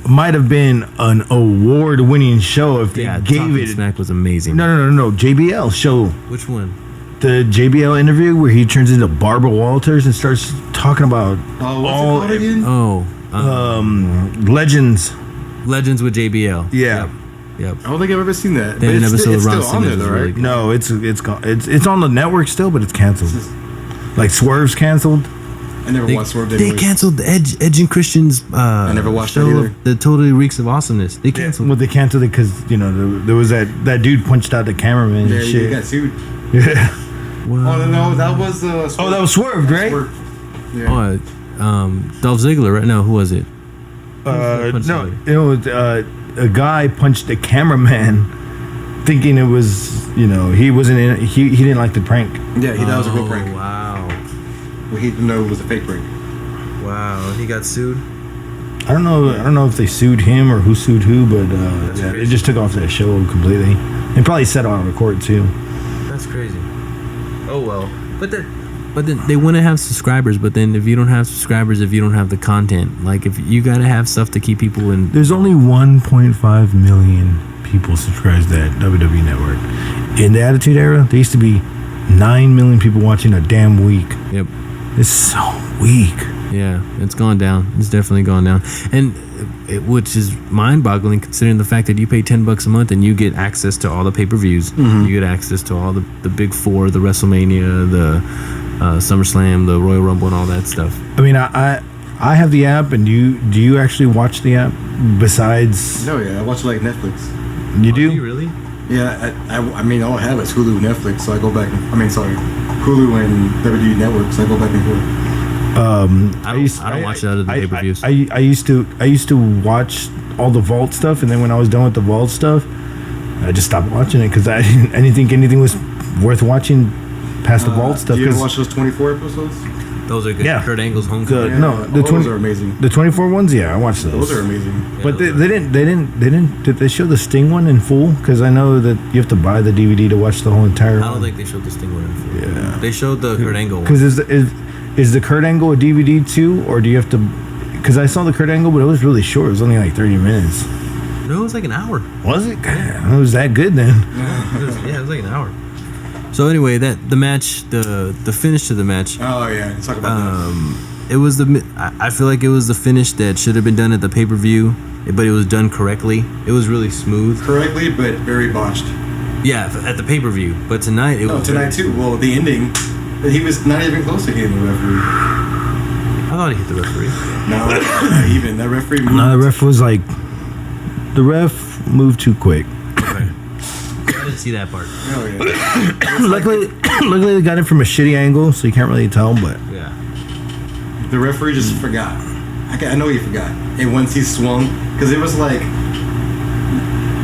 might have been an award-winning show if they gave Talking it. Smack was amazing. No. JBL show. Which one? The JBL interview where he turns into Barbara Walters and starts talking about What's it called again? legends. Legends with JBL. Yeah. Yep. I don't think I've ever seen that. They had an episode of Ron still on there, Simmons. though, right? Really good. No, it's gone. It's on the network still, but it's canceled. Like Swerve's canceled. I never watched Swerve. They canceled Edge and Christian's. I never watched that show either. that totally reeks of awesomeness. They canceled. Well, they canceled it because there was that dude punched out the cameraman and He shit. got sued. Yeah. Wow. Oh no, that was. That was Swerve, right? Swerve. Yeah. Dolph Ziggler, right? No, who was it? No, it was a guy punched the cameraman, thinking it was he wasn't in. He didn't like the prank. Yeah, that was a real prank. Wow. Well, he didn't know it was a fake prank. Wow. He got sued. I don't know if they sued him or who sued who, but it just took off that show completely. And probably set on record too. That's crazy. Oh well, but then they want to have subscribers. But then if you don't have subscribers, if you don't have the content, like if you gotta have stuff to keep people in. There's only 1.5 million people subscribed to that WWE network. In the Attitude Era, there used to be 9 million people watching a damn week. Yep. It's so weak. Yeah, it's gone down. It's definitely gone down, and which is mind-boggling considering the fact that you pay $10 a month and you get access to all the pay-per-views. Mm-hmm. You get access to all the big four, the WrestleMania, the SummerSlam, the Royal Rumble, and all that stuff. I mean, I have the app, and do you actually watch the app? Besides, No, yeah, I watch like Netflix. you do. Do you really? Yeah, I mean, all I have is Hulu, Netflix, so I go back. Hulu and WWE Network, so I go back and forth. I don't watch it out of the pay-per-views. I used to watch all the Vault stuff, and then when I was done with the Vault stuff, I just stopped watching it because I didn't think anything was worth watching past the Vault stuff. Do you ever watch those 24 episodes? Those are good. Yeah. Kurt Angle's Homecoming. Good. Yeah, No, those are amazing. The 24 ones, yeah, I watched those. Those are amazing. Yeah, But those they didn't. Did they show the Sting one in full? Because I know that you have to buy the DVD to watch the whole entire. I don't think they showed the Sting one in full. Yeah. They showed the Kurt Angle one. Because is the Kurt Angle a DVD too, or do you have to? Because I saw the Kurt Angle, but it was really short. It was only like 30 minutes. No, it was like an hour. Was it? God, it was that good then. It was like an hour. So anyway, the match, the finish to the match. Oh yeah, let's talk about that. It was I feel like it was the finish that should have been done at the pay-per-view, but it was done correctly. It was really smooth. Correctly, but very botched. Yeah, at the pay-per-view. But tonight it was. Tonight too. Well, the ending, he was not even close to hitting the referee. I thought he hit the referee. No, not even that referee. Moved. No, the ref was like, the ref moved too quick. Okay. I didn't see that part. Oh yeah. luckily they got it from a shitty angle, so you can't really tell. But Yeah. The referee just forgot. I know he forgot. And once he swung, because it was like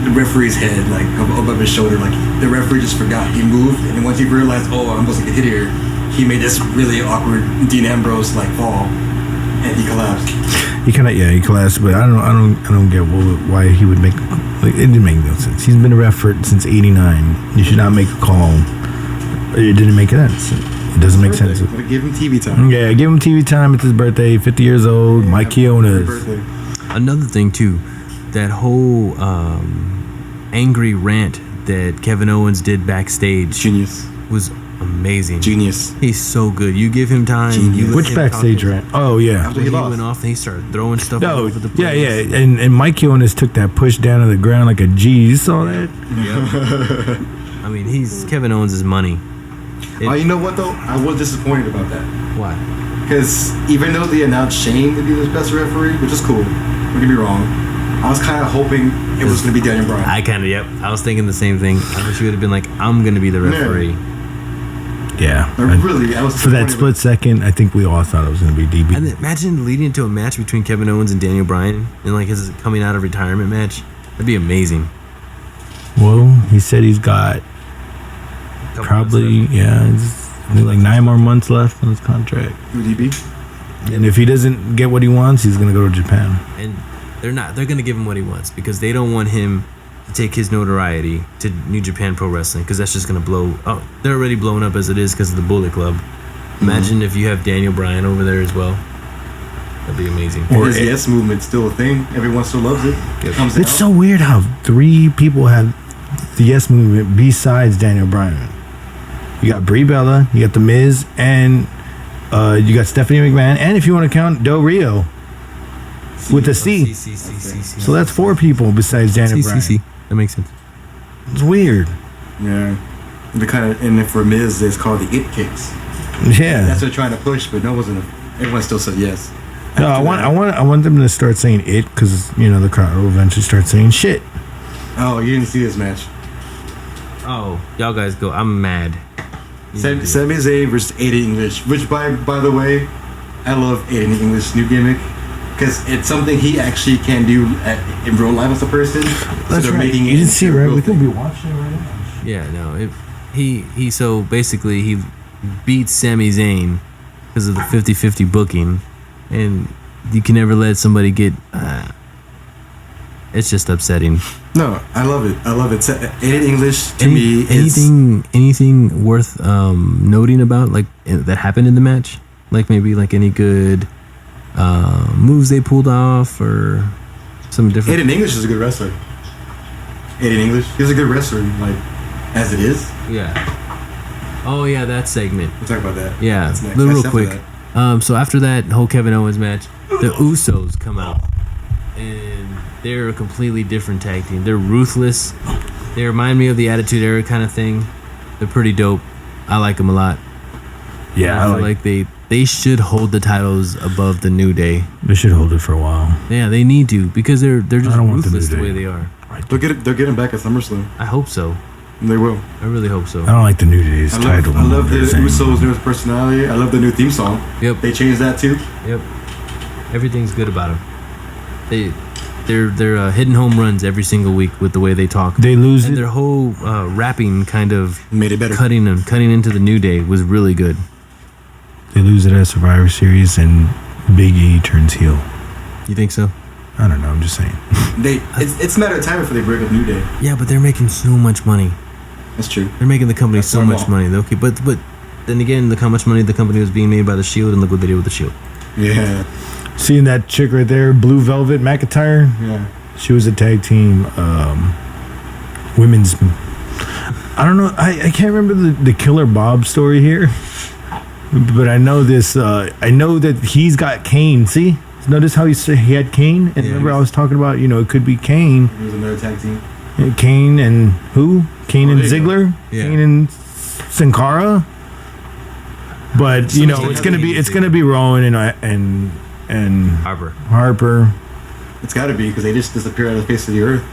the referee's head, like above his shoulder, like the referee just forgot. He moved, and then once he realized, oh, I'm supposed to get hit here, he made this really awkward Dean Ambrose like fall, and he collapsed. He collapsed, but I don't get why he would make. Like, it didn't make no sense. He's been a ref since '89. You should not make a call. It didn't make sense. It doesn't make sense. Give him TV time. Yeah, give him TV time. It's his birthday. 50 years old. Mike Chiona's. Another thing too, that whole angry rant that Kevin Owens did backstage. Genius. Was amazing. Genius. He's so good. You give him time. You Which backstage rant? Oh yeah. After he went off, and he started throwing stuff all over the place. Yeah. And Mike Jonas took that push down to the ground like a G. You saw that? Yep. I mean, Kevin Owens is money. You know what though? I was disappointed about that. Why? Because even though they announced Shane to be the best referee, which is cool, don't get me wrong, I was kind of hoping it was going to be Daniel Bryan. I was thinking the same thing. I wish he would have been like, I'm going to be the referee. Yeah. I was for that split second, I think we all thought it was going to be DB. And imagine leading into a match between Kevin Owens and Daniel Bryan in like his coming out of retirement match. That'd be amazing. Well, he said he's got probably, like 9 more months left on his contract. DB? And if he doesn't get what he wants, he's going to go to Japan. And they're going to give him what he wants because they don't want him to take his notoriety to New Japan Pro Wrestling because that's just going to blow up. They're already blown up as it is because of the Bullet Club. Imagine if you have Daniel Bryan over there as well. That'd be amazing. Or his yes movement's still a thing. Everyone still loves it. It's so weird how 3 people have the yes movement besides Daniel Bryan. You got Brie Bella, you got The Miz, and you got Stephanie McMahon, and if you want to count Del Rio with a C. So that's 4 people besides Daniel Bryan. That makes sense. It's weird. Yeah. And then for Miz, it's called the It Kicks. Yeah. That's what they're trying to push, but everyone still said yes. No, I want them to start saying it because the crowd will eventually start saying shit. Oh, you didn't see this match? Oh, y'all guys go. I'm mad. Sami Zayn versus Aiden English, which by the way, I love Aiden English new gimmick because it's something he actually can do in real life as a person. That's right. Making you didn't see it, right? We could be watching it right now. Yeah, no. He so basically he beats Sami Zayn because of the 50-50 booking, and you can never let somebody get. It's just upsetting. No, I love it. Aiden English to me anything worth noting about like that happened in the match, like maybe like any good moves they pulled off or some different. Aiden English is a good wrestler. Aiden English, he's a good wrestler, like as it is. Yeah. Oh yeah, that segment. We'll talk about that. Yeah, real quick. So after that whole Kevin Owens match, the Usos come out, and they're a completely different tag team. They're ruthless. They remind me of the Attitude Era kind of thing. They're pretty dope. I like them a lot. Yeah, I feel like they should hold the titles above the New Day. They should hold it for a while. Yeah, they need to because they're just ruthless the way they are. They're getting back at SummerSlam. I hope so. They will. I really hope so. I don't like the New Day's title. I love the Usos' newest personality. I love the new theme song. Yep. They changed that too. Yep. Everything's good about them. They're hitting home runs every single week with the way they talk. They lose and it. Their whole rapping kind of made it better. Cutting into the New Day was really good. They lose it at Survivor Series, and Big E turns heel. You think so? I don't know. I'm just saying. It's a matter of time before they break up New Day. Yeah, but they're making so much money. That's true. They're making the company so much money. Okay, but then again, look how much money the company was being made by the Shield, and look what they did with the Shield. Yeah. Seeing that chick right there, Blue Velvet McIntyre. Yeah. She was a tag team women's. I don't know. I can't remember the Killer Bob story here, but I know this. I know that he's got Kane. See, notice how he had Kane, and remember I was talking about it could be Kane. It was another tag team. Kane and who? Kane and Ziggler. Yeah. Kane and Sin Cara. But it's gonna be Rowan and Harper. It's got to be because they just disappear out of the face of the earth.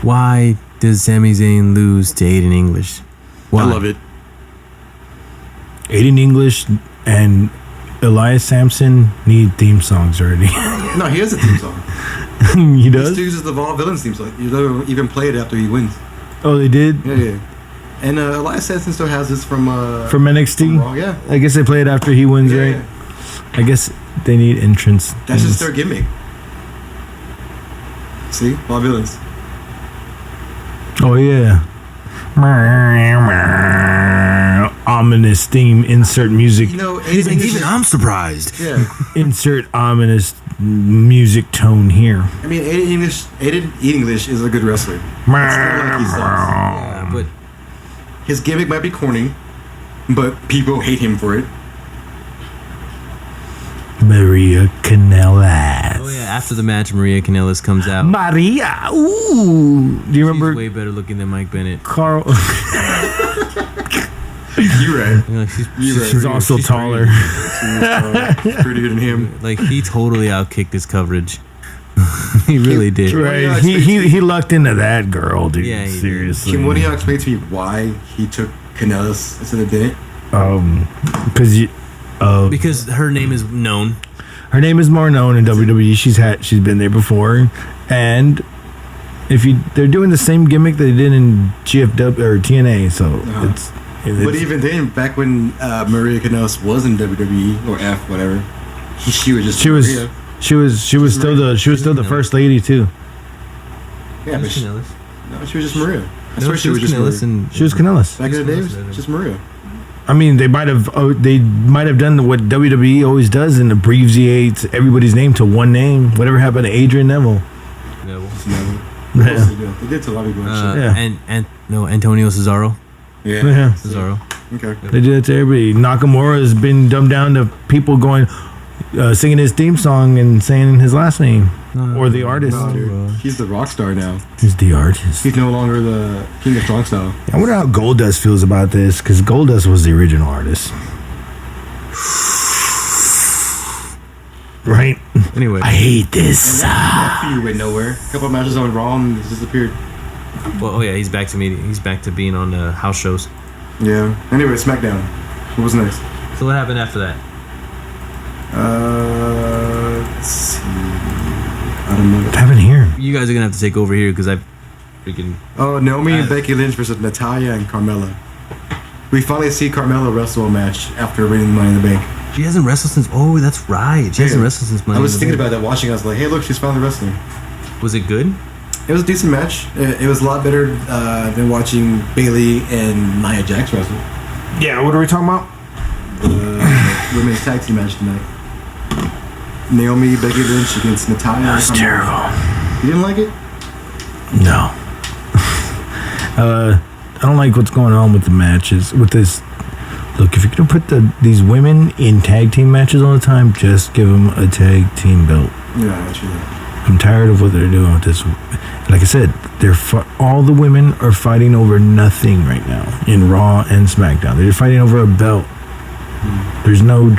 Why does Sami Zayn lose to Aiden English? Why? I love it. Aiden English and Elias Sampson need theme songs already. No, he has a theme song. He does? He uses the Villains theme song. You even play it after he wins. Oh, they did? Yeah. And Elias Sampson still has this from NXT? From Raw, yeah. I guess they play it after he wins, right? I guess they need entrance. That's just their gimmick. See? All villains. Oh, yeah. Ominous theme. Insert music. You know, He's like, even I'm surprised. Yeah. Insert ominous music tone here. I mean, Aiden English is a good wrestler. It's not like he sucks. Yeah, but His gimmick might be corny, but people hate him for it. Maria Kanellis. oh yeah, after the match, Maria Kanellis comes out. Maria. Ooh. Do you She's way way better looking than Mike Bennett. Carl? You're right. You know, She's also taller. She's prettier than him. like he totally outkicked his coverage. He really did. Right. He lucked into that girl, dude. Yeah, he did. seriously. Can one of y'all explain to me why he took Kanellis instead of Bennett? Because her name is known. Her name is more known in WWE. She's been there before, and they're doing the same gimmick they did in GFW or TNA, so it's. But even then, back when Maria Kanellis was in WWE or F, whatever, she was just Maria. She was still the first lady too. Yeah, but Kanellis. no, she was just Maria. I No, swear she was just Kanellis Maria. and She was Kanellis. Back in the day, it Kanellis. was just Maria. I mean, they might have done what WWE always does and abbreviates everybody's name to one name. Whatever happened to Adrian Neville? Neville. Yeah. They did to a lot of people. Actually. Yeah. Antonio Cesaro. Yeah. Yeah. Cesaro. Okay. They did it to everybody. Nakamura has been dumbed down to people going, singing his theme song and saying his last name or the artist. No, dude. He's the rock star now. He's the artist. He's no longer the king of strong style. I wonder how Goldust feels about this because Goldust was the original artist. Right? Anyway, I hate this. That feud went nowhere. A couple of matches on Raw and he's disappeared. well, oh yeah, he's back to being on the house shows. Yeah. Anyway, SmackDown. What was next? So what happened after that? Let's see. I don't know. What happened here? You guys are gonna have to take over here because I freaking. Oh, Naomi and Becky Lynch versus Natalya and Carmella. We finally see Carmella wrestle a match after winning Money in the Bank. She hasn't wrestled since. Oh, that's right. She hasn't wrestled since Money. I was in the thinking Bank. about that watching. I was like, hey, look, she's finally wrestling. Was it good? It was a decent match. It was a lot better than watching Bayley and Nia Jax wrestle. Yeah, what are we talking about? The women's tag team match tonight. Naomi, Becky Lynch against Natalya. That was terrible. You didn't like it? No. I don't like what's going on with the matches. With this, look, if you're gonna put these women in tag team matches all the time, just give them a tag team belt. Yeah, actually. I'm tired of what they're doing with this. Like I said, all the women are fighting over nothing right now in Raw and SmackDown. They're fighting over a belt. There's no.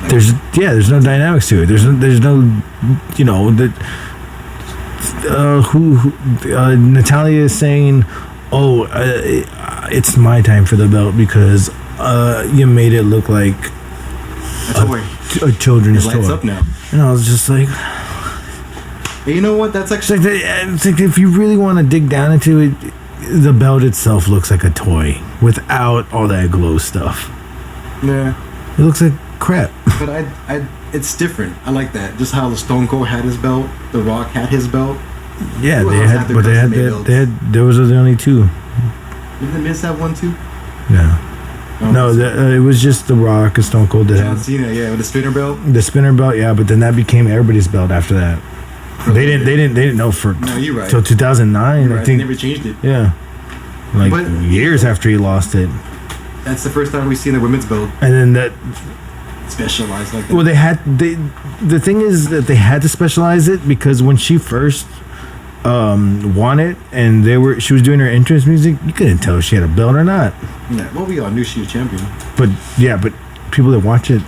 There's no dynamics to it. There's no, you know, that. Natalya is saying, "Oh, it's my time for the belt because you made it look like a children's It lights toy." up now. And I was just like, Hey, you know what? That's actually. it's like if you really want to dig down into it, the belt itself looks like a toy without all that glow stuff. Yeah. It looks like crap. But it's different. I like that. Just how the Stone Cold had his belt, The Rock had his belt. Yeah, Who they else had, had their but they had custom-made that. Those are the only two. Didn't the Miz have one too? Yeah. No, it was just The Rock and Stone Cold that John had Cena, yeah, with the spinner belt. the spinner belt. Yeah, but then that became everybody's belt after that. They didn't know for No, you're right. till 2009. Right, I they think. never changed it. Yeah. Like But- years after he lost it, That's the first time we've seen the women's belt and then that. specialized like that. Well, the thing is that they had to specialize it because when she first won it and she was doing her entrance music, you couldn't tell if she had a belt or not. Yeah, well, we all knew she was champion. But people that watch it,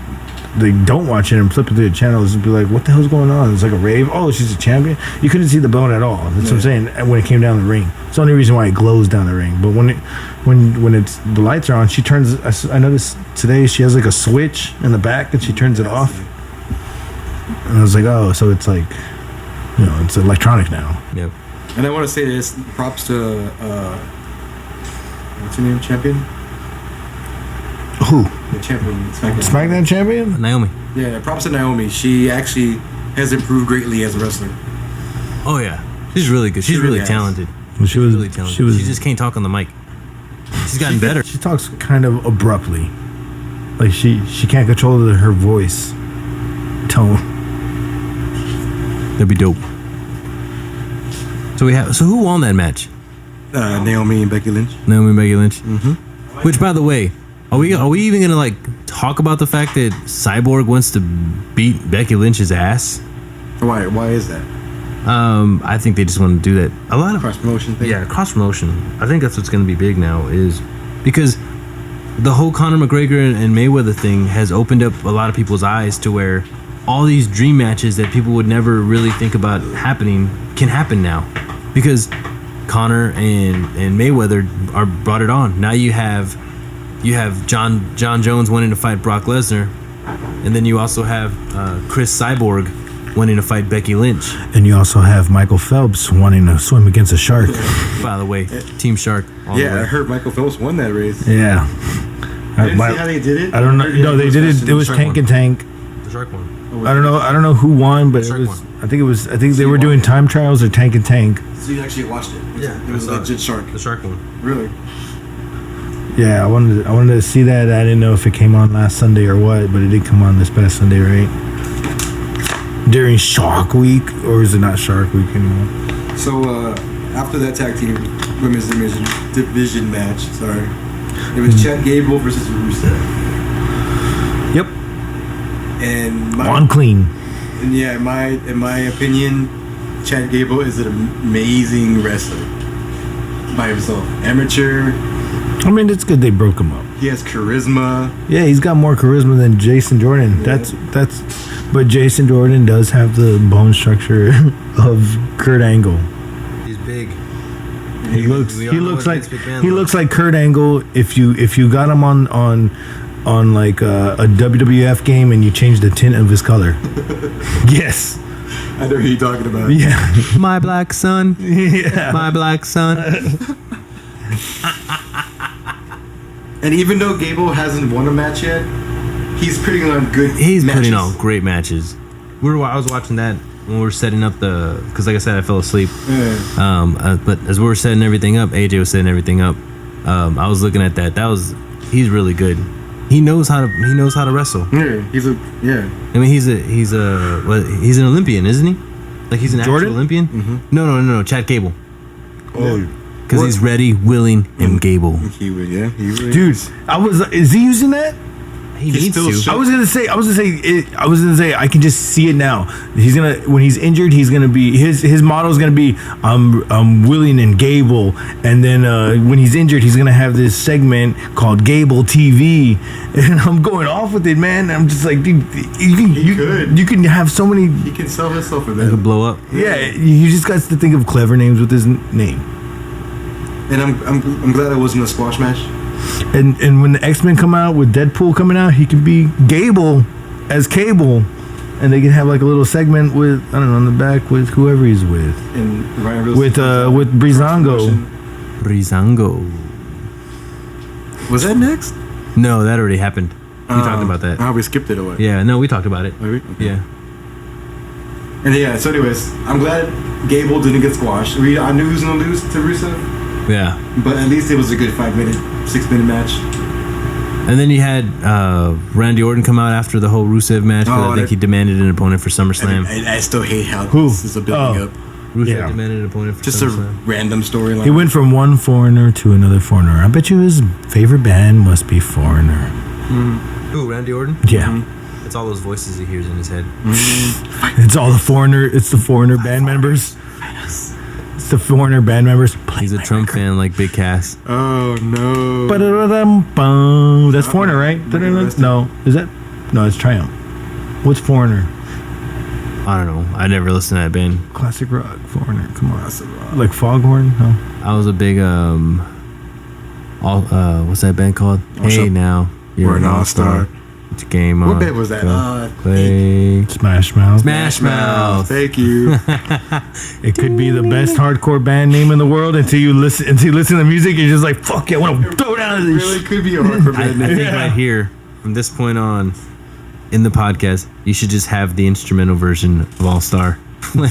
they don't watch it and flip it to the channels and be like, "What the hell's going on?" It's like a rave. Oh, she's a champion. You couldn't see the belt at all. That's what I'm saying. And when it came down the ring, it's the only reason why it glows down the ring. But when it's the lights are on, she turns. I noticed today she has like a switch in the back and she turns it off. And I was like, oh, so it's like, you know, it's electronic now. Yep. And I want to say this: props to what's her name, champion? Who? The champion, SmackDown. SmackDown champion? Naomi. Yeah, props to Naomi. She actually has improved greatly as a wrestler. Oh yeah, she's really good. She's really has. talented. Well, she was Really talented. She was. She just can't talk on the mic. She's gotten better. She talks kind of abruptly, like she can't control her voice tone. That'd be dope. So who won that match? Naomi and Becky Lynch. Naomi and Becky Lynch. Mm-hmm. Which, by the way, are we even gonna like talk about the fact that Cyborg wants to beat Becky Lynch's ass? Why? Why is that? I think they just want to do that. A lot of Cross promotion thing. Yeah, cross promotion. I think that's what's going to be big now, is because the whole Conor McGregor and Mayweather thing has opened up a lot of people's eyes to where all these dream matches that people would never really think about happening can happen now, because Conor and Mayweather brought it on. Now you have John Jones wanting to fight Brock Lesnar, and then you also have Chris Cyborg wanting to fight Becky Lynch. And you also have Michael Phelps wanting to swim against a shark. By the way, Team Shark. Yeah, I heard Michael Phelps won that race. Yeah. I didn't see how they did it. I don't know. No, they did it. It was Tank and Tank. The Shark one. I don't know who won, but it was. I think they were doing time trials or Tank and Tank. So you actually watched it? Yeah, It was I saw legit shark. The Shark one. Really? Yeah, I wanted to see that. I didn't know if it came on last Sunday or what, but it did come on this past Sunday, right? During Shark Week, or is it not Shark Week anymore? So after that tag team women's division match, sorry, it was Chad Gable versus Rusev. Yep. And On clean. And yeah, in my opinion, Chad Gable is an amazing wrestler by himself. Amateur. I mean, it's good they broke him up. He has charisma. Yeah, he's got more charisma than Jason Jordan. Yeah. But Jason Jordan does have the bone structure of Kurt Angle. He's big. He looks like Vince McMahon he looks like Kurt Angle if you got him on like a WWF game and you changed the tint of his color. Yes. I know who you're talking about. Yeah. My black son. Yeah. My black son. And even though Gable hasn't won a match yet, he's putting on good He's matches. putting on great matches. I was watching that when we were setting up because like I said, I fell asleep. Yeah. But as we were setting everything up, AJ was setting everything up. I was looking at that. He's really good. He knows how to wrestle. Yeah, I mean, he's an Olympian, isn't he? Like he's an Jordan? actual Olympian? Mm-hmm. No, Chad Gable. Oh, Because he's ready, willing, and Gable. he would. Yeah, he would. Dude, is he using that? He needs still to. should. I was gonna say I can just see it now. When he's injured, he's gonna be his motto is gonna be I'm willing and Gable, and then when he's injured, he's gonna have this segment called Gable TV, and I'm going off with it, man. I'm just like, dude, you can have so many. He can sell himself for It could that. blow up. Yeah, you just got to think of clever names with his name. And I'm glad it wasn't a squash match. And when the X-Men come out with Deadpool coming out, he can be Gable as Cable, and they can have like a little segment with on the back with whoever he's with. And Ryan Reynolds With Breezango. Breezango. Was that next? No, that already happened. We talked about that. Oh, we skipped it away. Yeah, no, we talked about it. Okay. Yeah. And yeah, so anyways, I'm glad Gable didn't get squashed. I knew he was going to lose to Rusev, Yeah. but at least it was a good 6-minute match. And then you had Randy Orton come out after the whole Rusev match, because I think he demanded an opponent for SummerSlam. And I still hate how Who? this is a building Oh. up. Rusev Yeah. demanded an opponent for Just a SummerSlam. random storyline. He went from one foreigner to another foreigner. I bet you his favorite band must be Foreigner. Ooh, Randy Orton? Yeah. It's all those voices he hears in his head. It's all the Foreigner. It's the Foreigner band members. It's the Foreigner band members. He's a Trump fan like Big Cass. Oh no. Ba-da-da-dum-bum. That's Foreigner, right? No, is that? No, it's Triumph. What's Foreigner? I don't know. I never listened to that band. Classic rock. Foreigner. Come on. Like Foghorn? No. I was a big what's that band called? What's Hey up? now. You're We're an all-star. It's game on. What band was that? Play. Smash Mouth. Smash Mouth. Thank you. It could be the best hardcore band name in the world until you listen to the music. You're just like, fuck it, I want to throw down this. Really could be a hardcore I band. think right here, from this point on, in the podcast, you should just have the instrumental version of All Star playing.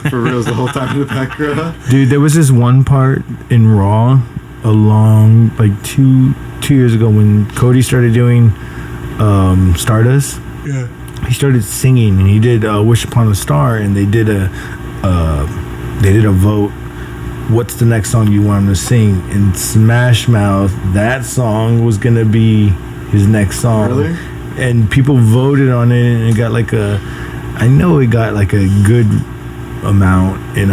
For reals the whole time in the background. Dude, there was this one part in Raw along like two years ago when Cody started doing Stardust. Yeah. He started singing and he did Wish Upon a Star, and they did a vote. What's the next song you want him to sing? And Smash Mouth, that song was gonna be his next song. Really? And people voted on it, and it got like I know it got like a good amount, and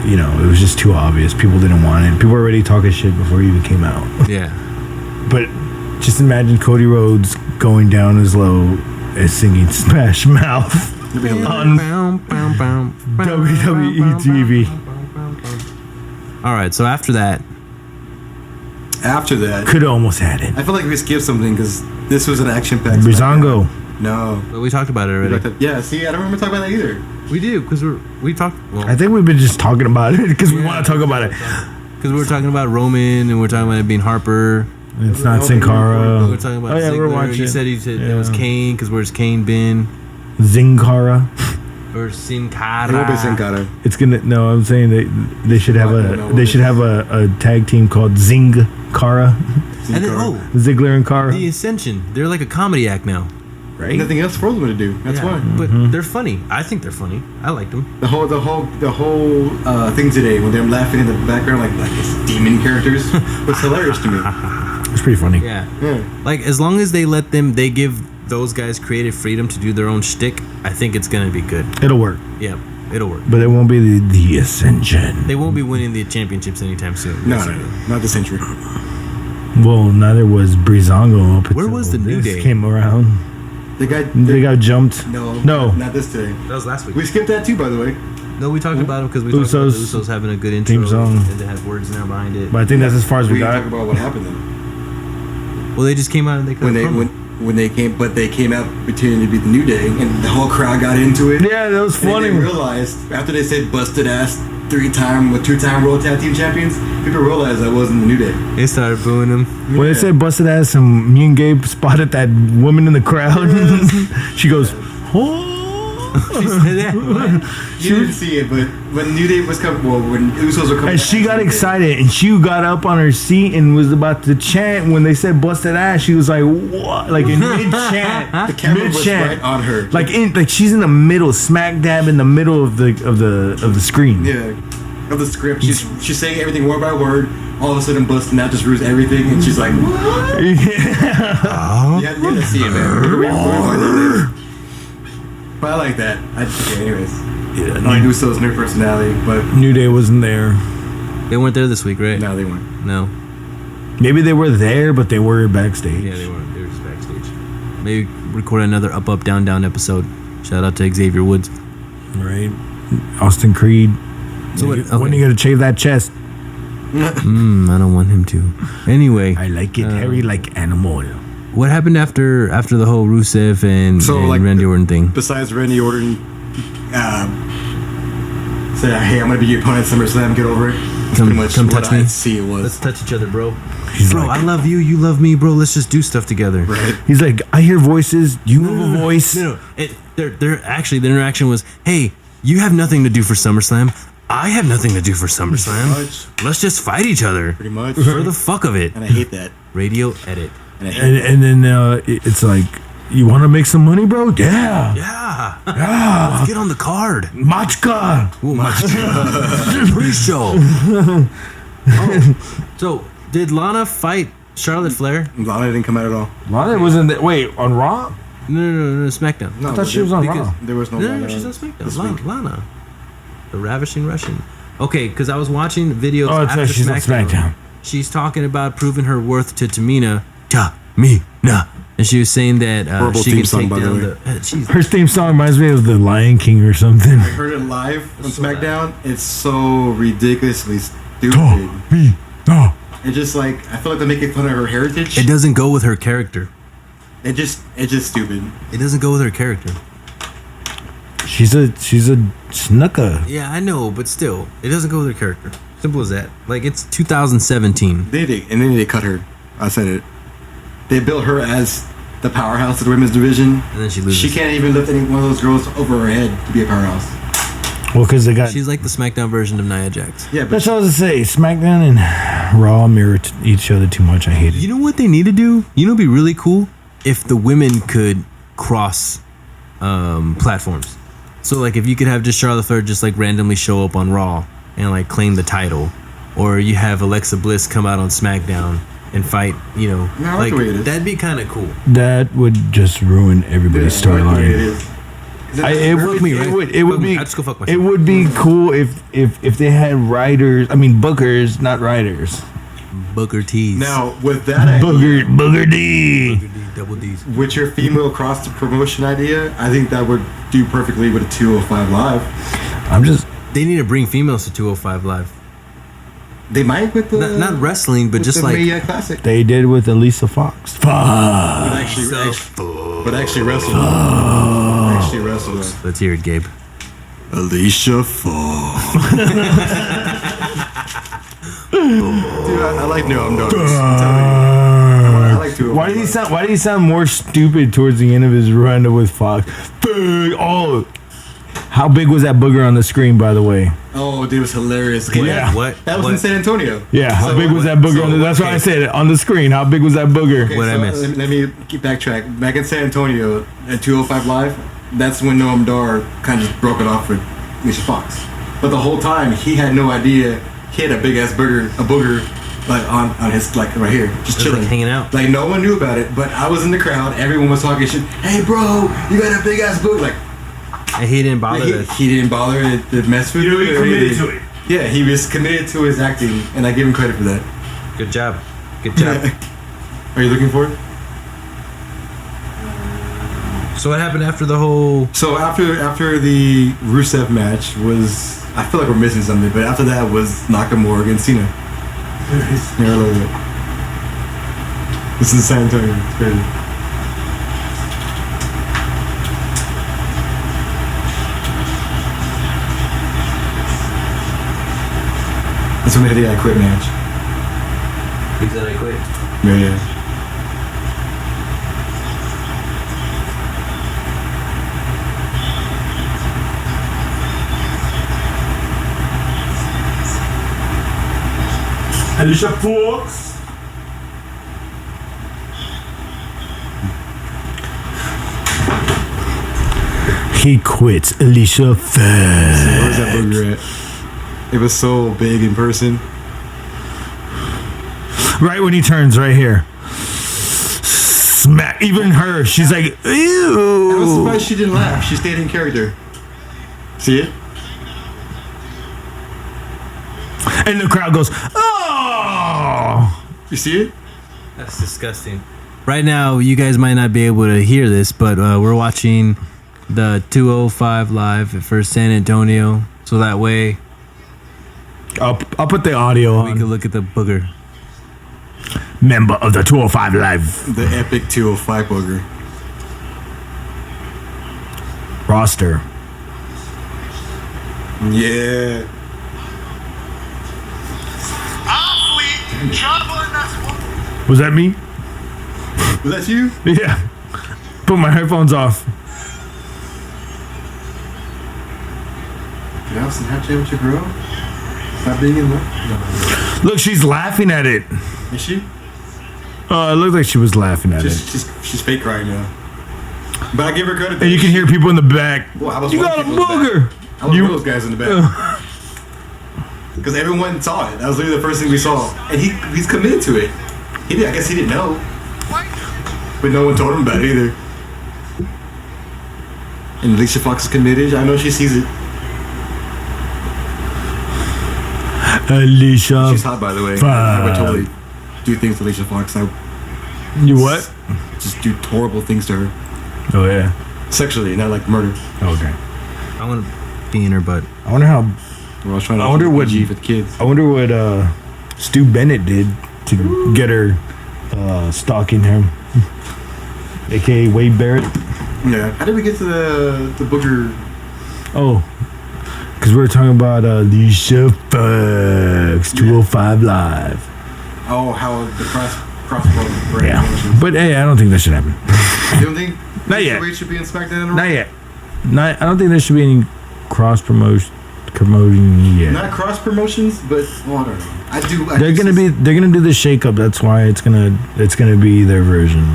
it was just too obvious. People didn't want it. People were already talking shit before it even came out. Yeah. But just imagine Cody Rhodes going down as low as singing Smash Mouth on WWE TV. All right, so after that, Could have almost had it. I feel like we skipped something because this was an action-packed. Brizongo. No. well, we talked about it already. Yeah, see, I don't remember talking about that either. We do, because we talked. Well, I think we've been just talking about it because we want to talk about it. because we were talking about Roman, and we're talking about it being Harper. It's not Sin We Cara. were talking about Oh, yeah, we're Ziggler. watching. You said it was Yeah. Kane, because where's Kane been? Zing Cara. Or Sin It Cara. will be Sin Cara. It's gonna. No, I'm saying they should have a tag team called Zing Cara. And then, Ziggler and Cara. The Ascension. They're like a comedy act now. Right. Nothing else for them to do. That's Yeah, why. But they're funny. I think they're funny. I liked them. The whole thing today when they're laughing in the background like it's demon characters was hilarious to me. It's pretty funny. Yeah. Yeah. Like, as long as they give those guys creative freedom to do their own shtick, I think it's going to be good. It'll work, Yeah, it'll work. but it won't be the Ascension. They won't be winning the championships anytime soon. No, not this century. Well, neither was Brizongo. Up Where until was the New this Day? Came around. They They got jumped. no, No. not this today. That was last week. We skipped that too, by the way. No, we talked about them because we talked about the Usos Usos having a good intro theme song. and they had words now behind it. But I think that's as far as we We got. talk about what happened then Well, they just came out and they when they came out pretending to be the New Day, and the whole crowd got into it. Yeah, that was And funny. they realized after they said busted ass 2-time World Tag Team Champions, people realized that wasn't the New Day. They started booing them. When they said busted ass, and me and Gabe spotted that woman in the crowd. She goes, oh. She said that. What? You didn't see it, but when New Day was coming, when Usos were coming, And she got excited, and she got up on her seat and was about to chant. When they said busted ass, she was like, what? Like in mid-chant. The camera was right on her. Like she's in the middle, smack dab in the middle of the screen. Yeah, of the script. She's saying everything word by word. All of a sudden, busting out just ruins everything, and she's like, "What?" You have to see it, man. We're gonna find that later. But I like that. Anyways, Yeah, I like Usos and their personality, but New Day wasn't there. They weren't there this week, right? no, they weren't. No. Maybe they were there, but they were backstage. Yeah, they weren't. They were just backstage. Maybe record another Up, Up, Down, Down episode. Shout out to Xavier Woods. Right. Austin Creed. So what? When are you gonna shave that chest? I don't want him to. Anyway, I like it hairy like animal. what happened after the whole Rusev and Randy Orton thing? Besides Randy Orton, say, "Hey, I'm gonna be your opponent at SummerSlam. Get over it." That's Come pretty much touch what me. I see it was. Let's touch each other, bro. He's Bro, like, I love you. You love me, bro. Let's just do stuff together. Right. he's like, I hear voices. You have a voice. No. They're actually, the interaction was, hey, you have nothing to do for SummerSlam. I have nothing to do for SummerSlam. much. Let's just fight each other. Pretty much. For the fuck of it. And I hate that. Radio edit. And I hate And then it's like, you want to make some money, bro? Yeah. Yeah. Yeah. Let's get on the card. Machka. Pre-show. So, did Lana fight Charlotte Flair? Lana didn't come out at all. Lana wasn't there. Wait, on Raw? No, SmackDown. No, I thought she was on Raw. There was no. No, Lana she's on this SmackDown. week. Lana. The Ravishing Russian. Okay, because I was watching videos Oh, it's after she's on SmackDown. SmackDown. She's talking about proving her worth to Tamina. Tamina. And she was saying that Horrible she theme can song, take by the down way. the... Her theme song reminds me of the Lion King or something. I heard it live on SmackDown. It's so ridiculously stupid. Me. No. It's just like I feel like they're making fun of her heritage. It doesn't go with her character. It's just stupid. It doesn't go with her character. She's a snooker. Yeah, I know, but still, it doesn't go with her character. Simple as that. Like, it's 2017. They did, and then they cut her. I said it. They built her as the powerhouse of the women's division. And then she loses. She can't even lift any one of those girls over her head to be a powerhouse. Well, because they got. She's like the SmackDown version of Nia Jax. Yeah, but That's what I was gonna say. SmackDown and Raw mirror each other too much. I hate it. You know what they need to do? You know, it'd be really cool if the women could cross platforms. So, like, if you could have just Charlotte Flair just like randomly show up on Raw and like claim the title, or you have Alexa Bliss come out on SmackDown and fight. You know, No, I like like the way it is. that'd be kind of cool. That would just ruin everybody's storyline. It would me, right? it would Fuck me. be I'd just go fuck it myself. would be cool if they had writers. I mean bookers, not writers. Booker T's. Now, with that idea, Booger D. Booker D, double D's. with your female cross promotion idea, I think that would do perfectly with a 205 Live. I'm just They need to bring females to 205 Live. They might with the Not wrestling, but with just the like Mae Classic. they did with Elisa Fox. Fuck. But actually wrestle. Actually wrestle. Let's hear it, Gabe. Alicia Fox. Dude, I like No I'm Dark. I like to. Why did he sound more stupid towards the end of his run with Fox? Oh, how big was that booger on the screen, by the way? Oh, dude, it was hilarious. Yeah. What? That was What? in San Antonio. Yeah, how So- big was that booger? That's why I said it on the screen. How big was that booger? Okay, What I missed? Let me keep backtrack. Back in San Antonio at 205 Live, that's when Noam Dar kind of just broke it off for Alicia Fox. But the whole time, he had no idea he had a big ass booger, like on his like right here, just Just, chilling, like, hanging out. Like no one knew about it, but I was in the crowd. Everyone was talking shit. Hey, bro, you got a big ass booger. Like And he didn't bother he, to. he didn't bother to mess with it. He committed to it. Yeah, he was committed to his acting, and I give him credit for that. Good job. Good job. Are you looking for it? So what happened after the whole? So after the Rusev match was, I feel like we're missing something, but after that was Nakamura against Cena. Here, look at it. This is San Antonio. It's crazy. That's when they did that quit match. He said I quit. Yeah. Alicia Fox. He quits. Alicia Fox. Where's that booger at? It was so big in person. Right when he turns, right here. Smack. Even her, she's like, ew. I was surprised she didn't laugh. She stayed in character. See it? And the crowd goes, oh. You see it? That's disgusting. Right now, you guys might not be able to hear this, but we're watching the 205 Live for San Antonio. So that way I'll put the audio we on. can look at the booger. Member of the 205 Live The epic 205 booger. roster. Yeah. Was that me? Was that you? Yeah. Put my headphones off. Get out Snapchat with your girl? Stop being in love? Look, she's laughing at it. Is she? It looked like she was laughing at it. She's fake crying now. But I give her credit. And you can hear people in the back. Well, I was You one got a of the people in the booger. I was one of those guys in the back. Because everyone saw it. That was literally the first thing we saw. And he's committed to it. I guess he didn't know. But no one told him about it either. And Alicia Fox is committed. I know she sees it. Alicia. She's hot, by the way. I would totally do things to Alicia Fox. I You what? just do horrible things to her. Oh, yeah. Sexually, not like murder. Okay. I want to be in her butt. I wonder how. Well, I was trying to I wonder what- PG for the kids. I wonder what Stu Bennett did to get her stalking him. aka Wade Barrett. Yeah. How did we get to the Booker? Oh, because we were talking about the Fox 205 Live. Oh, how the crossbow. Yeah, but hey, I don't think that should happen. You don't think? Not yet. Cruiserweight should be in SmackDown. Not yet. I don't think there should be any cross promotion yet. Not cross promotions, but well, I don't know. I do. They're gonna do the shake up. That's why it's gonna be their version.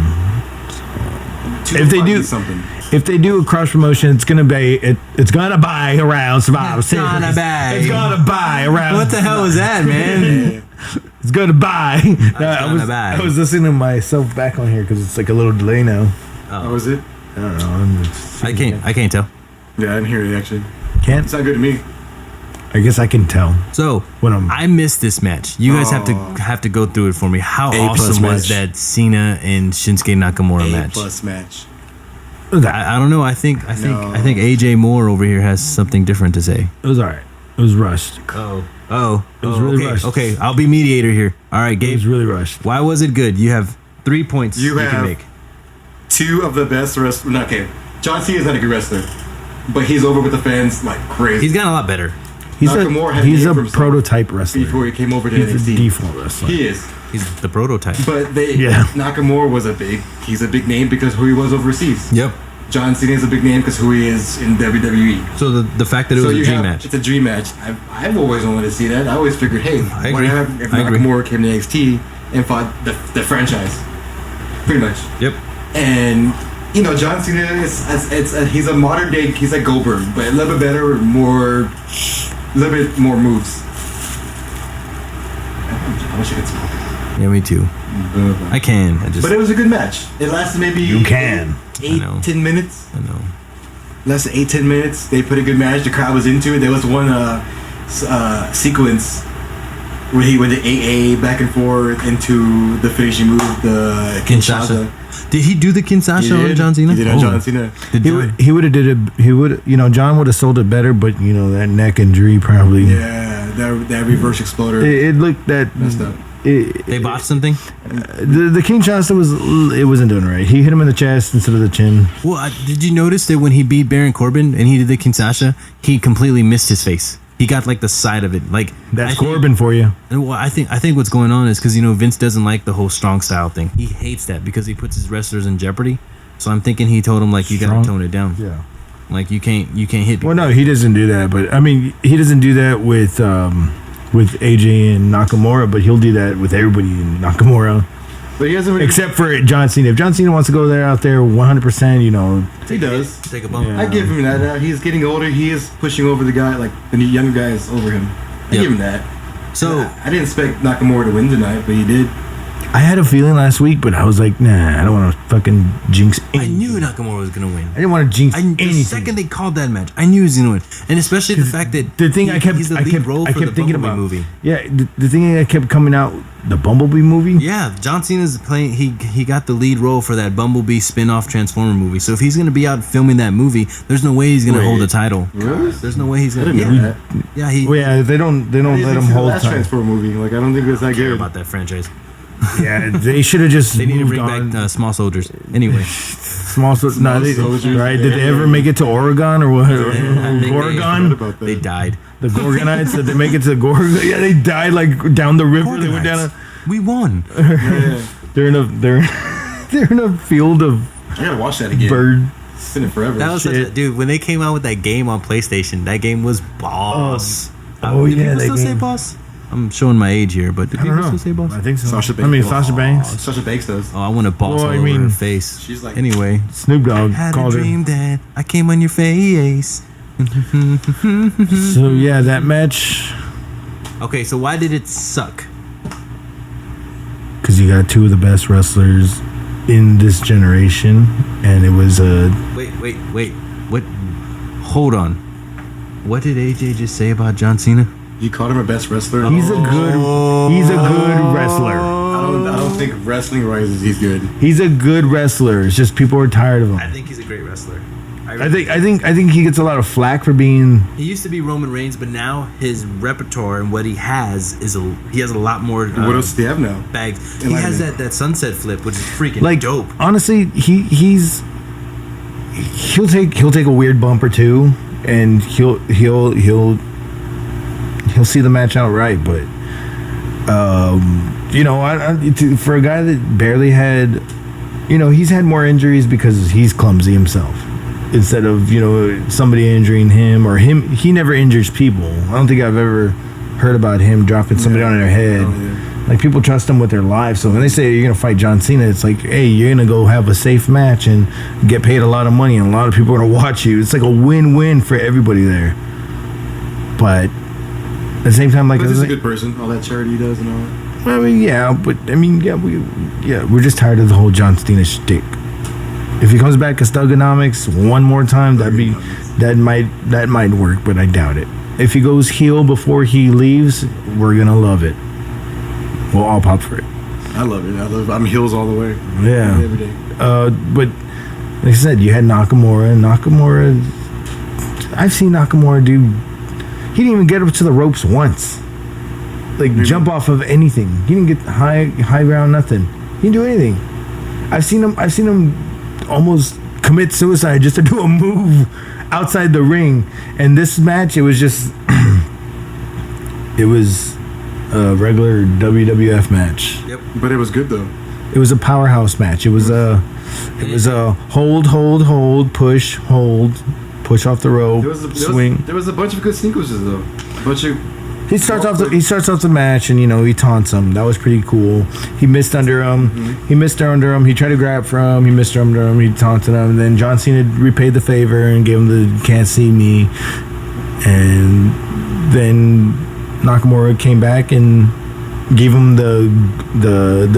If they do something. If they do a cross promotion, it's gonna buy around Survivor It's Series. gonna buy around. What the hell was that, man? It's gonna buy. Buy. I was listening to myself back on here because it's like a little delay now. Oh, was it? I don't know. I can't tell. Yeah, I didn't hear it actually. Can't. It's not good to me. I guess I can tell. So I missed this match. You guys have to go through it for me. How awesome was that Cena and Shinsuke Nakamura match? A+ match. I don't know. I think AJ Moore over here has something different to say. It was alright. It was rushed. It was really okay. rushed. Okay, I'll be mediator here. All right, Gabe. It was really rushed. Why was it good? You have 3 points you can make. Two of the best wrestlers. Okay, John Cena is not a good wrestler, but he's over with the fans like crazy. He's gotten a lot better. He's a prototype wrestler before he came over to NXT. NXT. He's a default wrestler. He is. He's the prototype. But Nakamura was he's a big name because who he was overseas. Yep. John Cena is a big name because who he is in WWE. So the fact that it was a dream match. It's a dream match. I've always wanted to see that. I always figured, hey, what happened if Nakamura came to NXT and fought the franchise? Pretty much. Yep. And John Cena he's a modern day. He's like Goldberg, but a little bit better, a little bit more moves. I wish I could smoke. Yeah, me too. I can. But it was a good match. It lasted maybe 8-10 minutes. I know. Less than 8-10 minutes. They put a good match. The crowd was into it. There was one sequence where he went to AA back and forth into the finishing move, the Kinshasa. Did he do the Kinshasa on John Cena? He did on John Cena. He would have did it. He would. John would have sold it better, but that neck injury probably. Yeah, that reverse exploder. It looked that messed up. They botched something. The Kinshasa wasn't doing it right. He hit him in the chest instead of the chin. Well, did you notice that when he beat Baron Corbin and he did the Kinshasa, he completely missed his face. He got like the side of it. Like that's Corbin for you. Well, I think what's going on is because Vince doesn't like the whole strong style thing. He hates that because he puts his wrestlers in jeopardy. So I'm thinking he told him like you gotta tone it down. Yeah. Like you can't hit people. Well, no, he doesn't do that. But I mean, he doesn't do that with AJ and Nakamura, but he'll do that with everybody in Nakamura. But he hasn't except for John Cena. If John Cena wants to go out there 100%, he does. Take a bump. Yeah. I give him that. He's getting older. He is pushing over the guy, like the younger guys over him. I give him that. So I didn't expect Nakamura to win tonight, but he did. I had a feeling last week, but I was like, nah, I don't want to fucking jinx anything. I knew Nakamura was going to win. I didn't want to jinx anything. The second they called that match, I knew he was going to win. And especially the fact that the thing I kept thinking about movie. Yeah, the thing that kept coming out, the Bumblebee movie. Yeah, John Cena's playing. He got the lead role for that Bumblebee spin-off Transformer movie. So if he's going to be out filming that movie, there's no way he's going to hold the title. Really? There's no way he's going to. Yeah, yeah. They don't let him hold the Transformer movie. Like I don't think it's that good about that franchise. Yeah, they should have just. They need to bring back Small Soldiers. Anyway, Small Soldiers. Right? Did they ever make it to Oregon or what? Oregon? They died. The Gorgonites. Did they make it to the Gorgon? Yeah, they died like down the river. They went down. We won. They're in a field of. I gotta watch that again. Bird. It's been forever. That was dude. When they came out with that game on PlayStation, that game was boss. Do people still say boss? I'm showing my age here, but do people still say boss? I think so. Sasha Banks. Sasha Banks. Sasha Banks does. Oh, I want a boss all over her face. She's like. Anyway, Snoop Dogg called her. Had a dream that I came on your face. So yeah, that match. Okay, so why did it suck? Because you got two of the best wrestlers in this generation, and it was a. Wait. What? Hold on. What did AJ just say about John Cena? You called him a best wrestler. He's a good wrestler. I don't think wrestling wise he's good. He's a good wrestler. It's just people are tired of him. I think he's a great wrestler. I I think he gets a lot of flack for being. He used to be Roman Reigns, but now his repertoire and what he has he has a lot more. What else do you have now? Bags. He has that sunset flip, which is freaking like dope. Honestly, he'll take a weird bump or two, and he'll see the match out right. But for a guy that barely had, he's had more injuries because he's clumsy himself. Instead of somebody injuring him or him, he never injures people. I don't think I've ever heard about him dropping somebody on their head. Oh, yeah. Like, people trust him with their lives. So when they say you're gonna fight John Cena, it's like, hey, you're gonna go have a safe match and get paid a lot of money, and a lot of people are gonna watch you. It's like a win-win for everybody there. But at the same time, like, he's a good person. All that charity he does and all that. I mean, yeah, but I mean, we're just tired of the whole John Cena shtick. If he comes back as Thugonomics one more time, that might work, but I doubt it. If he goes heel before he leaves, we're gonna love it. We'll all pop for it. I love it. I'm heels all the way. Yeah. Every day. But like I said, you had Nakamura. I've seen Nakamura do. He didn't even get up to the ropes once. Like, jump off of anything. He didn't get high ground, nothing. He didn't do anything. I've seen him almost commit suicide just to do a move outside the ring. And this match, it was just it was a regular WWF match. Yep. But it was good though. It was a powerhouse match. It was a hold, push off the rope, swing. There was a bunch of good sequences though. He starts off the match, and he taunts him. That was pretty cool. He missed under him. Mm-hmm. He missed under him. He tried to grab from him. He missed under him. He taunted him. And then John Cena repaid the favor and gave him the "can't see me." And then Nakamura came back and gave him the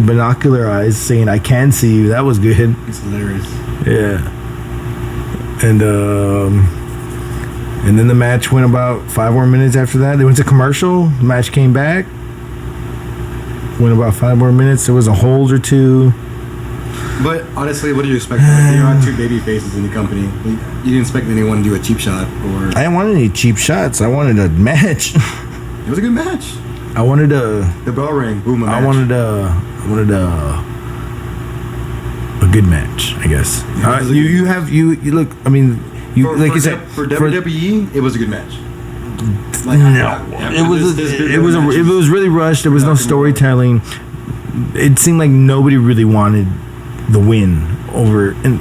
binocular eyes, saying, "I can see you." That was good. It's hilarious. Yeah. And then the match went about 5 more minutes after that. They went to commercial. The match came back. Went about 5 more minutes. There was a hold or two. But honestly, what do you expect? You're on 2 baby faces in the company. You didn't expect anyone to do a cheap shot or. I didn't want any cheap shots. I wanted a match. It was a good match. I wanted a. The bell rang. Boom. I wanted a good match, I guess. You look. I mean. For WWE, it was a good match. It was really rushed. There was no storytelling. It seemed like nobody really wanted the win over, and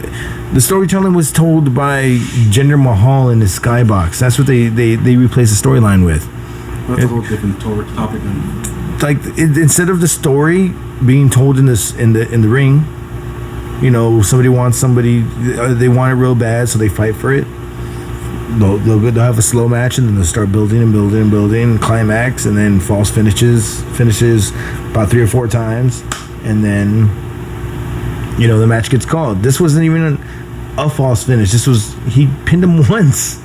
the storytelling was told by Jinder Mahal in his skybox. That's what they replaced the storyline with. That's a whole different topic. Like, instead of the story being told in the ring. Somebody wants somebody. They want it real bad, so they fight for it. They'll have a slow match, and then they'll start building and building and building, climax, and then false finishes about 3 or 4 times, and then the match gets called. This wasn't even a false finish. He pinned him once.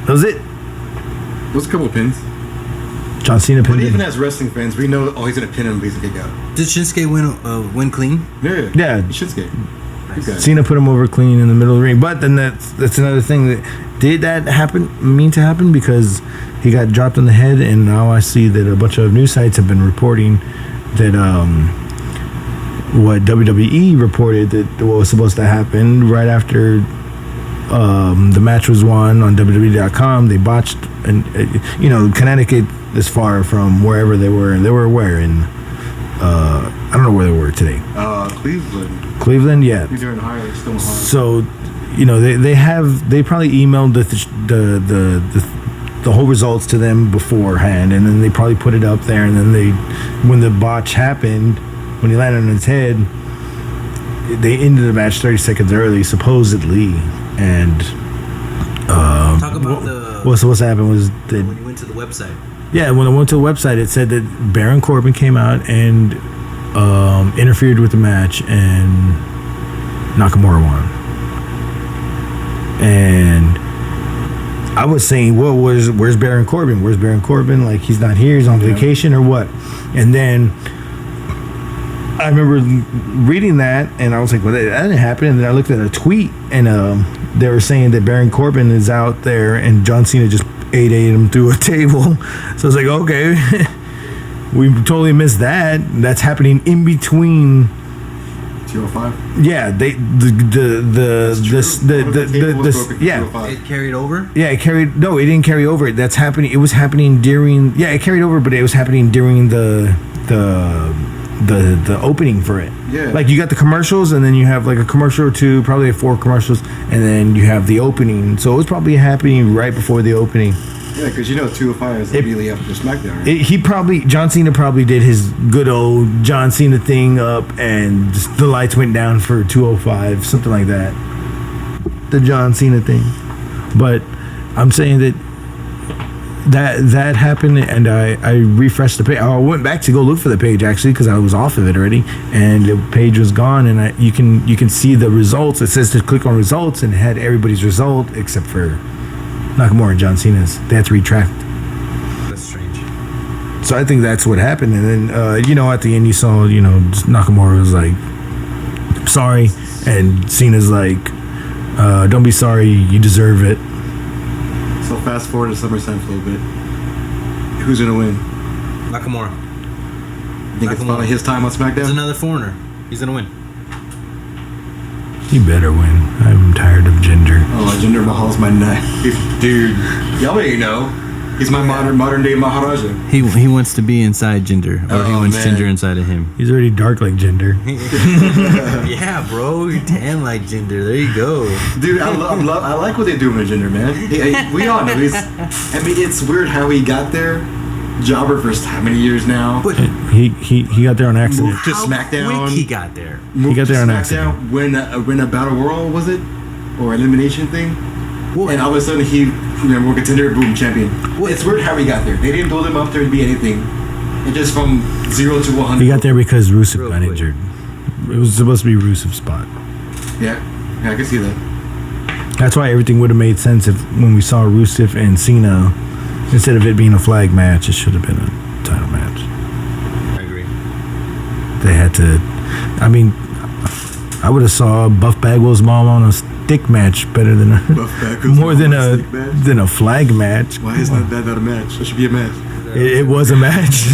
That was it. There was a couple of pins. John Cena pinned him. But even as wrestling fans, we know, he's gonna pin him, but he's gonna kick out. Did Shinsuke win clean? Yeah. Shinsuke. Nice. Cena put him over clean in the middle of the ring. But then that's another thing. Did that mean to happen? Because he got dropped on the head, and now I see that a bunch of news sites have been reporting that what WWE reported that what was supposed to happen right after the match was won on WWE.com. They botched, and Connecticut is far from wherever they were. They were where in I don't know where they were today. Cleveland, yeah. They're in Ohio, still in Ohio. So, they probably emailed the whole results to them beforehand, and then they probably put it up there, and then when the botch happened, when he landed on his head, they ended the match 30 seconds early, supposedly, and talk about what's happened was that when you went to the website. Yeah, when I went to the website, it said that Baron Corbin came out and interfered with the match, and Nakamura won. And I was saying, well, where's Baron Corbin? Where's Baron Corbin? Like, he's not here. He's on vacation or what? And then I remember reading that, and I was like, well, that didn't happen. And then I looked at a tweet, and they were saying that Baron Corbin is out there, and John Cena just ate him through a table. So I was like, okay, we totally missed that. That's happening in between. 205. Yeah, it carried over. Yeah, it carried. No, it didn't carry over. That's happening. It was happening during. Yeah, it carried over, but it was happening during the opening for it. Yeah. Like you got the commercials, and then you have like a commercial or two, probably 4 commercials, and then you have the opening. So it was probably happening right before the opening. Yeah, because 205 is immediately after SmackDown. Right? John Cena probably did his good old John Cena thing up, and just the lights went down for 205, something like that. The John Cena thing. But I'm saying that happened, and I refreshed the page. I went back to go look for the page actually because I was off of it already, and the page was gone. And you can see the results. It says to click on results, and it had everybody's result except for Nakamura and John Cena's. They had to retract. That's strange. So I think that's what happened. And then at the end you saw Nakamura was like, sorry, and Cena's like, don't be sorry, you deserve it. So fast forward to SummerSlam for a little bit. Who's gonna win? Nakamura. You think it's finally his time on SmackDown? It's another foreigner. He's gonna win. He better win. I'm tired of Jinder. Oh, Jinder Mahal's my neck. Dude, y'all already know. He's my modern day Maharaja. He wants to be inside Jinder, or he wants Jinder inside of him. He's already dark like Jinder. Yeah, bro, you're tan like Jinder. There you go, dude. I like what they're doing with Jinder, man. We all know it's weird how he got there. Jobber for how many years now? But he got there on accident. Moved to SmackDown. Quick he got there. He got there on accident. Win a Battle Royal, was it, or elimination thing? And all of a sudden we're contender, boom, champion. It's weird how he got there. They didn't build him up there to be anything. It just from 0 to 100. He got there because Rusev got injured. It was supposed to be Rusev's spot. Yeah, I can see that. That's why everything would have made sense when we saw Rusev and Cena, instead of it being a flag match, it should have been a title match. I agree. They had to. I mean, I would have saw Buff Bagwell's mom on a stick match better than than a flag match. Why isn't that not a match? That should be a match. It was a match.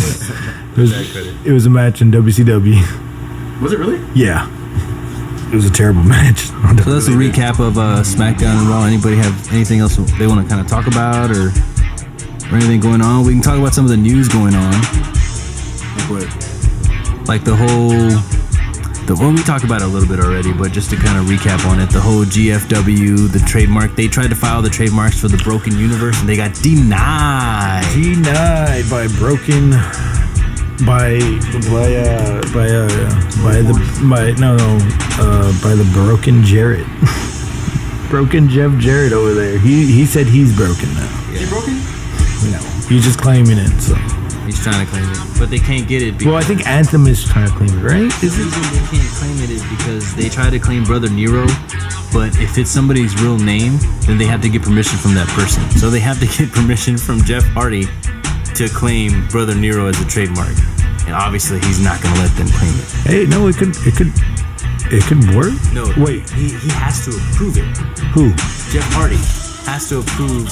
It was a match in WCW. Was it really? Yeah. It was a terrible match. So that's a recap of SmackDown and Raw. Anybody have anything else they want to kind of talk about or anything going on? We can talk about some of the news going on. Like what? Like the whole... Well, we talked about it a little bit already, but just to kind of recap on it, the whole GFW, the trademark, they tried to file the trademarks for the Broken Universe, and they got denied. Denied by Broken... by the Broken Jarrett. Broken Jeff Jarrett over there. He said he's broken now. Yeah. Is he broken? No, he's just claiming it. So he's trying to claim it, but they can't get it. Well, I think Anthem is trying to claim it, right? The reason they can't claim it is because they try to claim Brother Nero, but if it's somebody's real name, then they have to get permission from that person. So they have to get permission from Jeff Hardy to claim Brother Nero as a trademark, and obviously he's not going to let them claim it. Hey, no, it could work. No, wait, he has to approve it. Who? Jeff Hardy has to approve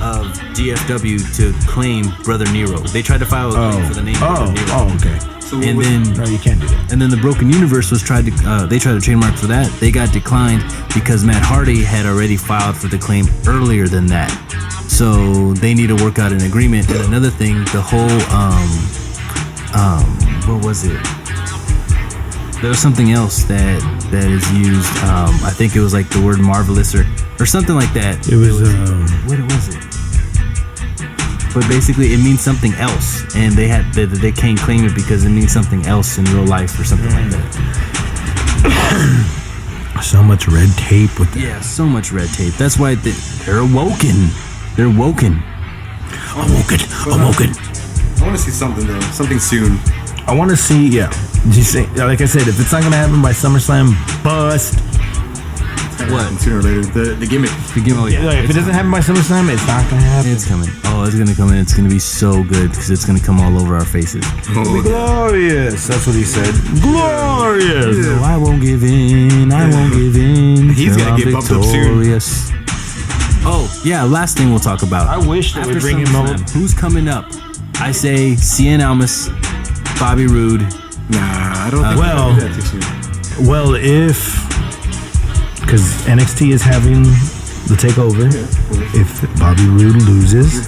of GFW to claim Brother Nero. They tried to file a claim for the name Brother Nero. Oh, okay. So and then no, you can't do that. And then the Broken Universe was they tried to trademark for that. They got declined because Matt Hardy had already filed for the claim earlier than that. So they need to work out an agreement. And another thing, the whole what was it? There was something else that is used. I think it was like the word marvelous or something like that. It was what was it? But basically, it means something else, and they can't claim it because it means something else in real life or something like that. So much red tape with that. Yeah, so much red tape. That's why they're awoken. They're woken. Awoken. I want to see something though. Something soon. I want to see. Yeah. Like I said, if it's not gonna happen by SummerSlam, bust. It's gonna What? happen sooner or later. The gimmick. The gimmick. Oh, yeah. Like, if it doesn't happen by SummerSlam, it's not gonna happen. It's coming. Oh, it's gonna come in. It's gonna be so good because it's gonna come all over our faces. Oh, Glorious. That's what he said. Glorious. No, I won't give in. I won't give in. He's till gonna I'm get bumped up soon. victorious. Oh, yeah. Last thing we'll talk about. I wish they would bring him SummerSlam, up. Who's coming up? I say Cien Almas, Bobby Roode. Nah, I don't think well- they do that too soon. Well, because NXT is having the takeover. If Bobby Roode loses,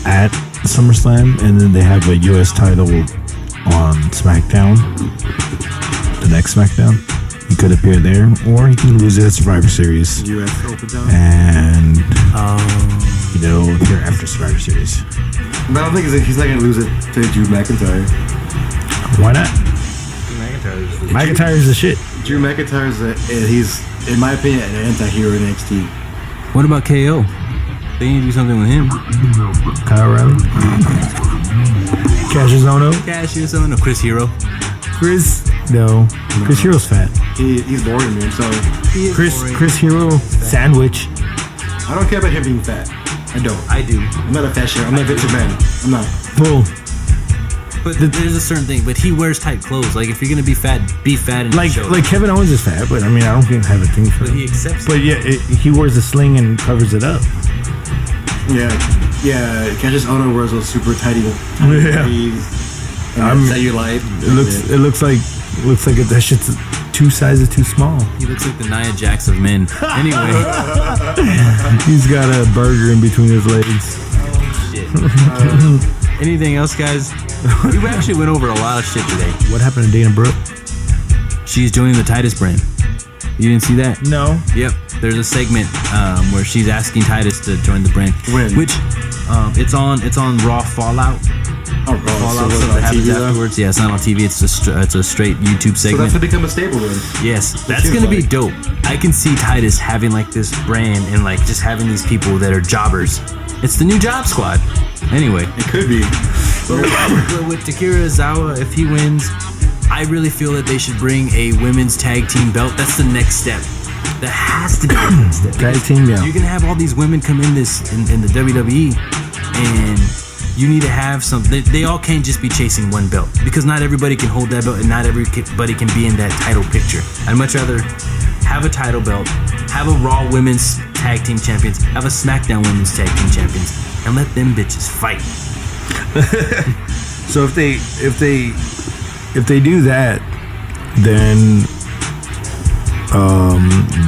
at SummerSlam, and then they have a U.S. title on SmackDown, the next SmackDown. He could appear there, or he can lose it at Survivor Series, U.S. Open down. and appear after Survivor Series. But I don't think he's not gonna lose it to Drew McIntyre. Why not? McIntyre's the shit. Drew McIntyre's he's, in my opinion, an anti-hero in NXT. What about KO? They need to do something with him. Kyle O'Reilly. Cassius Ohno. Cassius Ohno. Chris Hero. Chris. No. Chris Hero's fat. He's boring me. I'm sorry. Chris Hero sandwich. I don't care about him being fat. I don't. I do. I'm not a fat shit. I'm not Vince McMahon. I'm not. Bull. But there's a certain thing. But he wears tight clothes. Like if you're gonna be fat and Like show. Kevin Owens is fat, but I mean I don't think I have a thing for But him. he accepts. But yeah, he wears a sling and covers it up. Yeah. Cassius Ohno wears those super tidy Yeah. cellulite. It looks like that shit's 2 sizes too small. He looks like the Nia Jax of men. Anyway. He's got a burger in between his legs. Shit. Anything else, guys? We actually went over a lot of shit today. What happened to Dana Brooke? She's joining the Titus brand. You didn't see that? No. Yep. There's a segment where she's asking Titus to join the brand. When? Which it's on Raw Fallout. Oh, Fallout so stuff on that happens TV though? afterwards. Yeah, it's not on TV. It's a straight YouTube So segment. that's to become a stable then. Yes, that's seems gonna be like- dope. I can see Titus having like this brand and like just having these people that are jobbers. It's the new job squad. Anyway, It could be. but with Takira Izawa, if he wins, I really feel that they should bring a women's tag team belt. That's the next step. That has to be the next step. Tag team, yeah. You're gonna have all these women come in the WWE, and you need to have something. They all can't just be chasing one belt because not everybody can hold that belt, and not everybody can be in that title picture. I'd much rather have a title belt, have a Raw Women's Tag Team Champions, have a SmackDown Women's Tag Team Champions, and let them bitches fight. So if they do that, then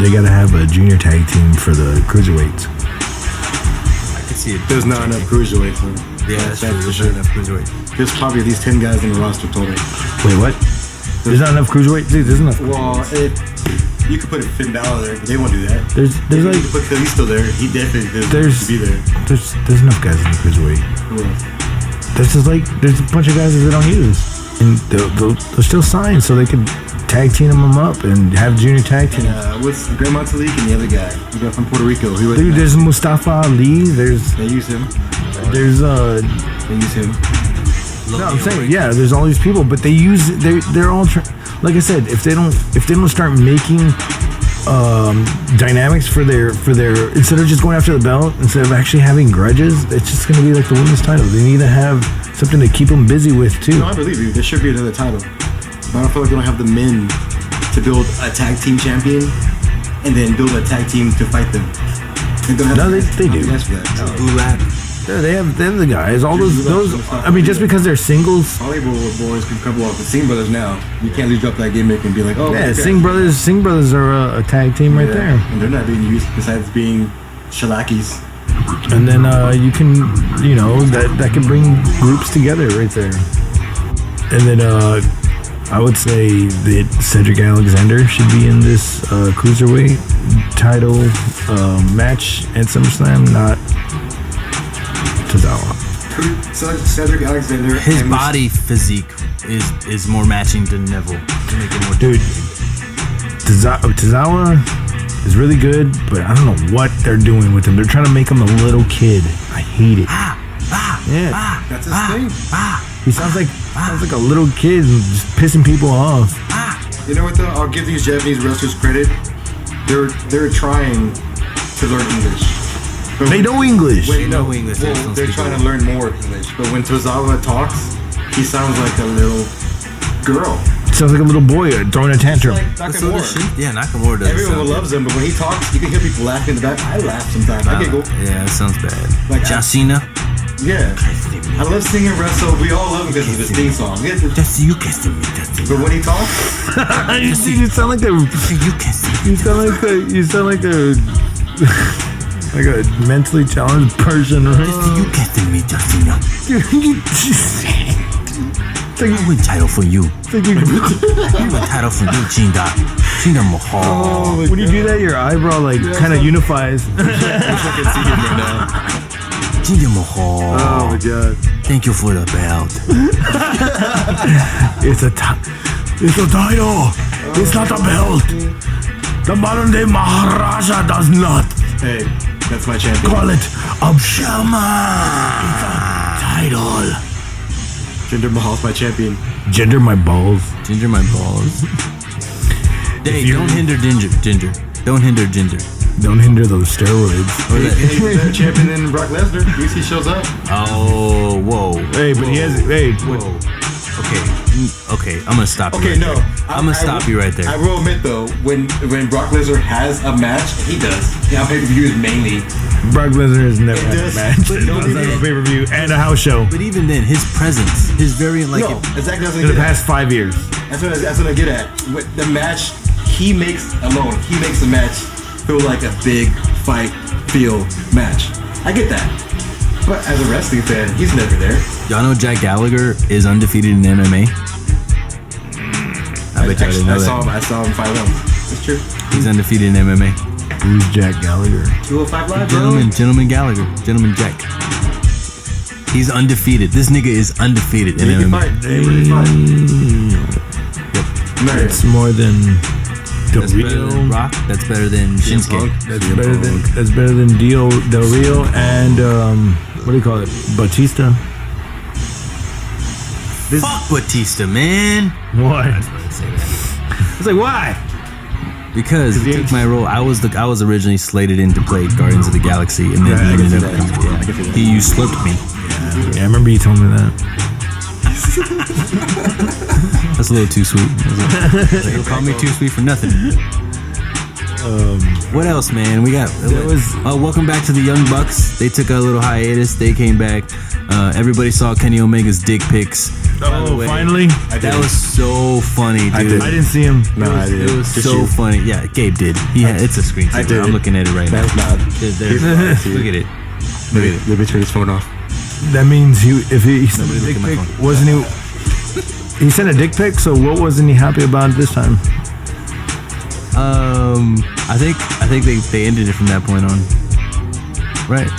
they gotta have a junior tag team for the cruiserweights. I could see it. There's not enough cruiserweights. Yeah, that's true. for There's sure. not enough cruiserweight. There's probably at least 10 guys in the roster total. Wait, what? There's not enough cruiserweights. Dude, there's enough. Well, you could put Finn Balor there, but they won't do that. There's You like could put Kalisto there. He definitely deserves to be there. there's enough guys in the cruiserweight. Who else? There's a bunch of guys that they don't use, and they'll still sign so they can tag team them up and have junior tag team. What's Grandma Talik and the other guy? The guy from Puerto Rico. Dude, there's Mustafa Ali. They use him. They use him. No, I'm saying there's all these people, but they're all like I said, if they don't start making dynamics for their instead of just going after the belt, instead of actually having grudges, it's just gonna be like the women's title. They need to have something to keep them busy with too. No, I believe you. There should be another title. But I don't feel like they don't have the men to build a tag team champion and then build a tag team to fight them. No, they do. Gulak. Yeah, they have the guys. All those. I mean, just because they're singles. Hollywood boys can come up with Singh Brothers now. You can't just drop that gimmick and be like, oh, Yeah, okay. Singh Brothers are a tag team right there. And they're not being used besides being shellackies. And then you can, that can bring groups together right there. And then I would say that Cedric Alexander should be in this cruiserweight title match at SummerSlam, not Tozawa. Cedric Alexander. His body physique is more matching to Neville to make it more. Dude, Tozawa is really good, but I don't know what they're doing with him. They're trying to make him a little kid. I hate it. Yeah. That's his thing. He sounds like a little kid and just pissing people off. You know what though? I'll give these Japanese wrestlers credit. They're trying to learn English. But They know English. Wait, no, know English, well, they don't they're speak trying to learn more English. But when Tozawa talks, he sounds like a little girl. Sounds like a little boy throwing a tantrum. Like So Nakamura. does yeah, Nakamura does. Everyone sound loves him, but when he talks, you can hear people laughing in the back. I laugh sometimes. I giggle. Yeah, that sounds bad. Like, John Cena. Yeah. I love singing wrestle. We all love him because of his theme song. Yeah, Just you kissing me, just but when he talks, You sound like a. you kissing me. You sound like a. You sound like a. Like a mentally challenged person, right? Just you kissing me, Justina. It's Win title for you. like you. Win title for you, Chinda. Chinda Mahal. When you do that, your eyebrow like kind of unifies. I can see him right now. Chinda Mahal. Oh my god! Thank you for the belt. It's a title. It's not a belt. The modern day Maharaja does not Hey, that's my champion. call it a shaman. It's a title. Jinder Mahal's my champion. Gender my balls. Ginger my balls. Hey, don't hinder Ginger. Don't hinder Ginger. Don't hinder those steroids. Or that- He's a better champion than Brock Lesnar. At least he shows up. Oh, whoa. Hey, but he has. Hey, Whoa. Okay, I'm gonna stop you. Okay, right no. there. I'm gonna stop you right there. I will admit though, when Brock Lesnar has a match, he does. Yeah, pay-per-view is mainly. Brock Lesnar has never had a does- match. but He don't does have even- a pay-per-view and a house show But even then, his presence, his very like. No, exactly. That's in the past 5 years. what I get at. With the match he makes alone, he makes the match feel like a big fight feel match. I get that. But as a wrestling fan, he's never there. Y'all know Jack Gallagher is undefeated in MMA. I bet y'all didn't know that. I saw him 5 rounds. That's true. He's undefeated in MMA. Who's Jack Gallagher? 205 live, bro. Gentleman Gallagher. Gentleman Jack. He's undefeated. This nigga is undefeated in He can MMA. fight. He really fight. No, That's more than Del That's better than Rio. Rock. That's better than Shinsuke. That's better than Del Rio and what do you call it? Batista. Fuck Batista, man. Why? Say that. It's like why? Because he he took ain't- my role. I was originally slated in to play Guardians of the Galaxy, and then Right, I he can ended see up. that. He usurped me. Yeah, I remember you told me that. That's a little too sweet. They call me too sweet for nothing. What else, man? We got. Welcome back to the Young Bucks. They took a little hiatus. They came back. Everybody saw Kenny Omega's dick pics. By the way, Finally. that was so funny, dude. I didn't see him. No, I It didn't. was Just so you. funny. Yeah, Gabe did. It's a screen. I saver. did. I'm looking at it right now. That's not. Look at it. Look at it. Let me turn his phone off. That means if he sent Nobody a dick look at my pic, phone. wasn't he? He sent a dick pic, so what wasn't he happy about this time? I think they ended it from that point on. Right.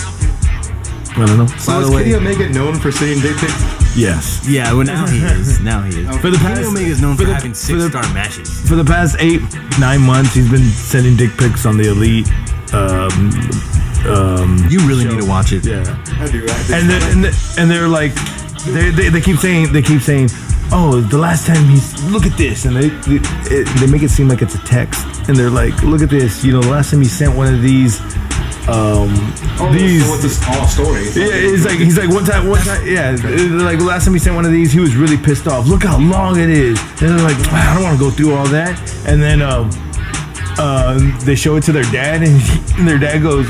I don't know. So By is the way- Kenny Omega known for sending dick pics? Yes. Yeah. Well, now he is. Now he is. For the Kenny past- Omega is known for for the- having for the- 6-star matches. For the past 8-9 months, he's been sending dick pics on the Elite. You really need to watch it. Yeah. I do. And they're like, they keep saying, oh, the last time look at this, and they make it seem like it's a text, and they're like, look at this, the last time he sent one of these, these. So what's this all story? Yeah, he's like one time, yeah, like last time he sent one of these, he was really pissed off. Look how long it is, and they're like, wow, I don't want to go through all that, and then they show it to their dad, and their dad goes,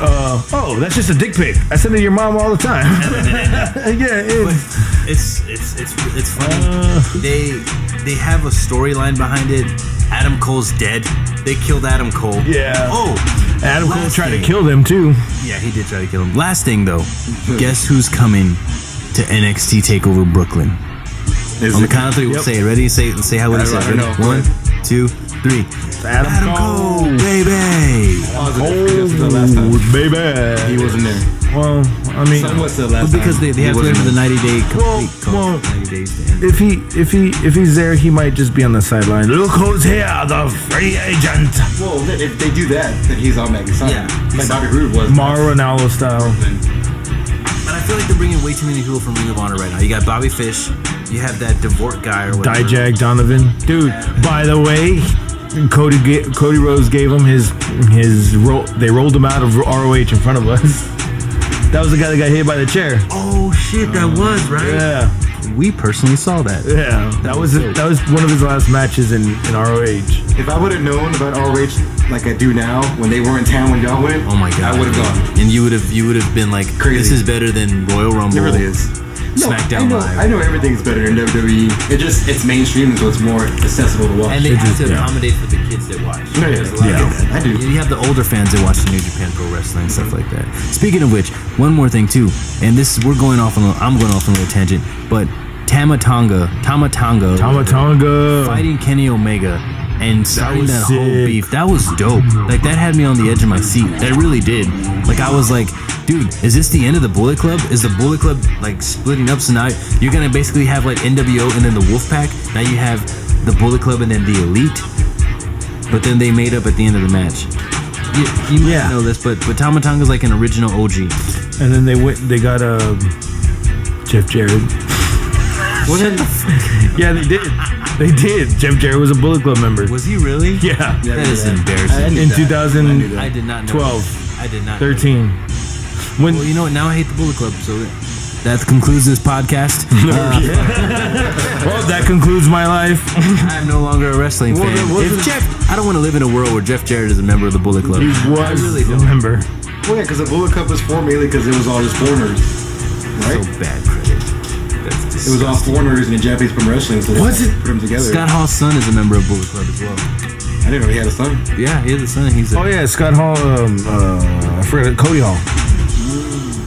oh, that's just a dick pic. I send it to your mom all the time. Yeah, It's funny. They have a storyline behind it. Adam Cole's dead. They killed Adam Cole. yeah. Oh, Adam Cole last tried to thing. kill them too. Yeah, he did try to kill him. Last thing though, guess who's coming to NXT Takeover Brooklyn? On the count of 3, we'll say it. Ready? Say how it is. I don't know. 1, 2, 3. Adam Cole. baby. The last time. Baby. He wasn't there. Well, I mean, What's the last Well, because time? they have to wait for the 90-day complete. Well, 90 days to end. if he's there, he might just be on the sideline. Look who's here, the free agent. Well, if they do that, then he's on Maggie's side. Yeah. Like Bobby Roode was. Mauro Ranallo style. But I feel like they're bringing way too many people from Ring of Honor right now. You got Bobby Fish, You have that Dvorak guy or whatever. Dijak Donovan, dude. By the way, Cody Rhodes gave him his roll. They rolled him out of ROH in front of us. That was the guy that got hit by the chair. Oh shit, that was right. Yeah, we personally saw that. yeah. That was one of his last matches in ROH. If I would have known about ROH like I do now, when they were in town when y'all went, Oh my god, I would have gone. And you would have been like, Crazy. This is better than Royal Rumble. It really is. SmackDown Live. I know everything's better than WWE. It's mainstream, so it's more accessible to watch. And they have to yeah. accommodate for the kids that watch. No, There's a lot yeah. of- I do. You have the older fans that watch the New Japan Pro Wrestling and stuff like that. Speaking of which, one more thing too, and I'm going off on a little tangent, but Tama Tonga fighting Kenny Omega and starting was that whole sick. beef. That was dope. Like that had me on the edge of my seat. That really did. Like I was like, dude, is this the end of the Bullet Club? Is the Bullet Club like splitting up? So now you're gonna basically have like NWO and then the Wolfpack. Now you have the Bullet Club and then the Elite. But then they made up at the end of the match. You might know this, but Tama Tonga's like an original OG. And then they got Jeff Jarrett. What the fuck? Yeah, they did. They did. Jeff Jarrett was a Bullet Club member. Was he really? Yeah. That is embarrassing. In 2012, I did not know. I did not. 13. When Well, you know what? Now I hate the Bullet Club, so that concludes this podcast. well, that concludes my life. I'm no longer a wrestling fan. I don't want to live in a world where Jeff Jarrett is a member of the Bullet Club. He I was really a don't. member. Well, yeah, because the Bullet Club was formed mainly because it was all just foreigners, right? So bad credit. That's It was all disgusting. foreigners and the Japanese from wrestling, so they Was it? put them together. Scott Hall's son is a member of Bullet Club as well. I didn't know he had a son. Yeah, he has a son. He's a Oh yeah, Scott Hall. I forgot Cody Hall.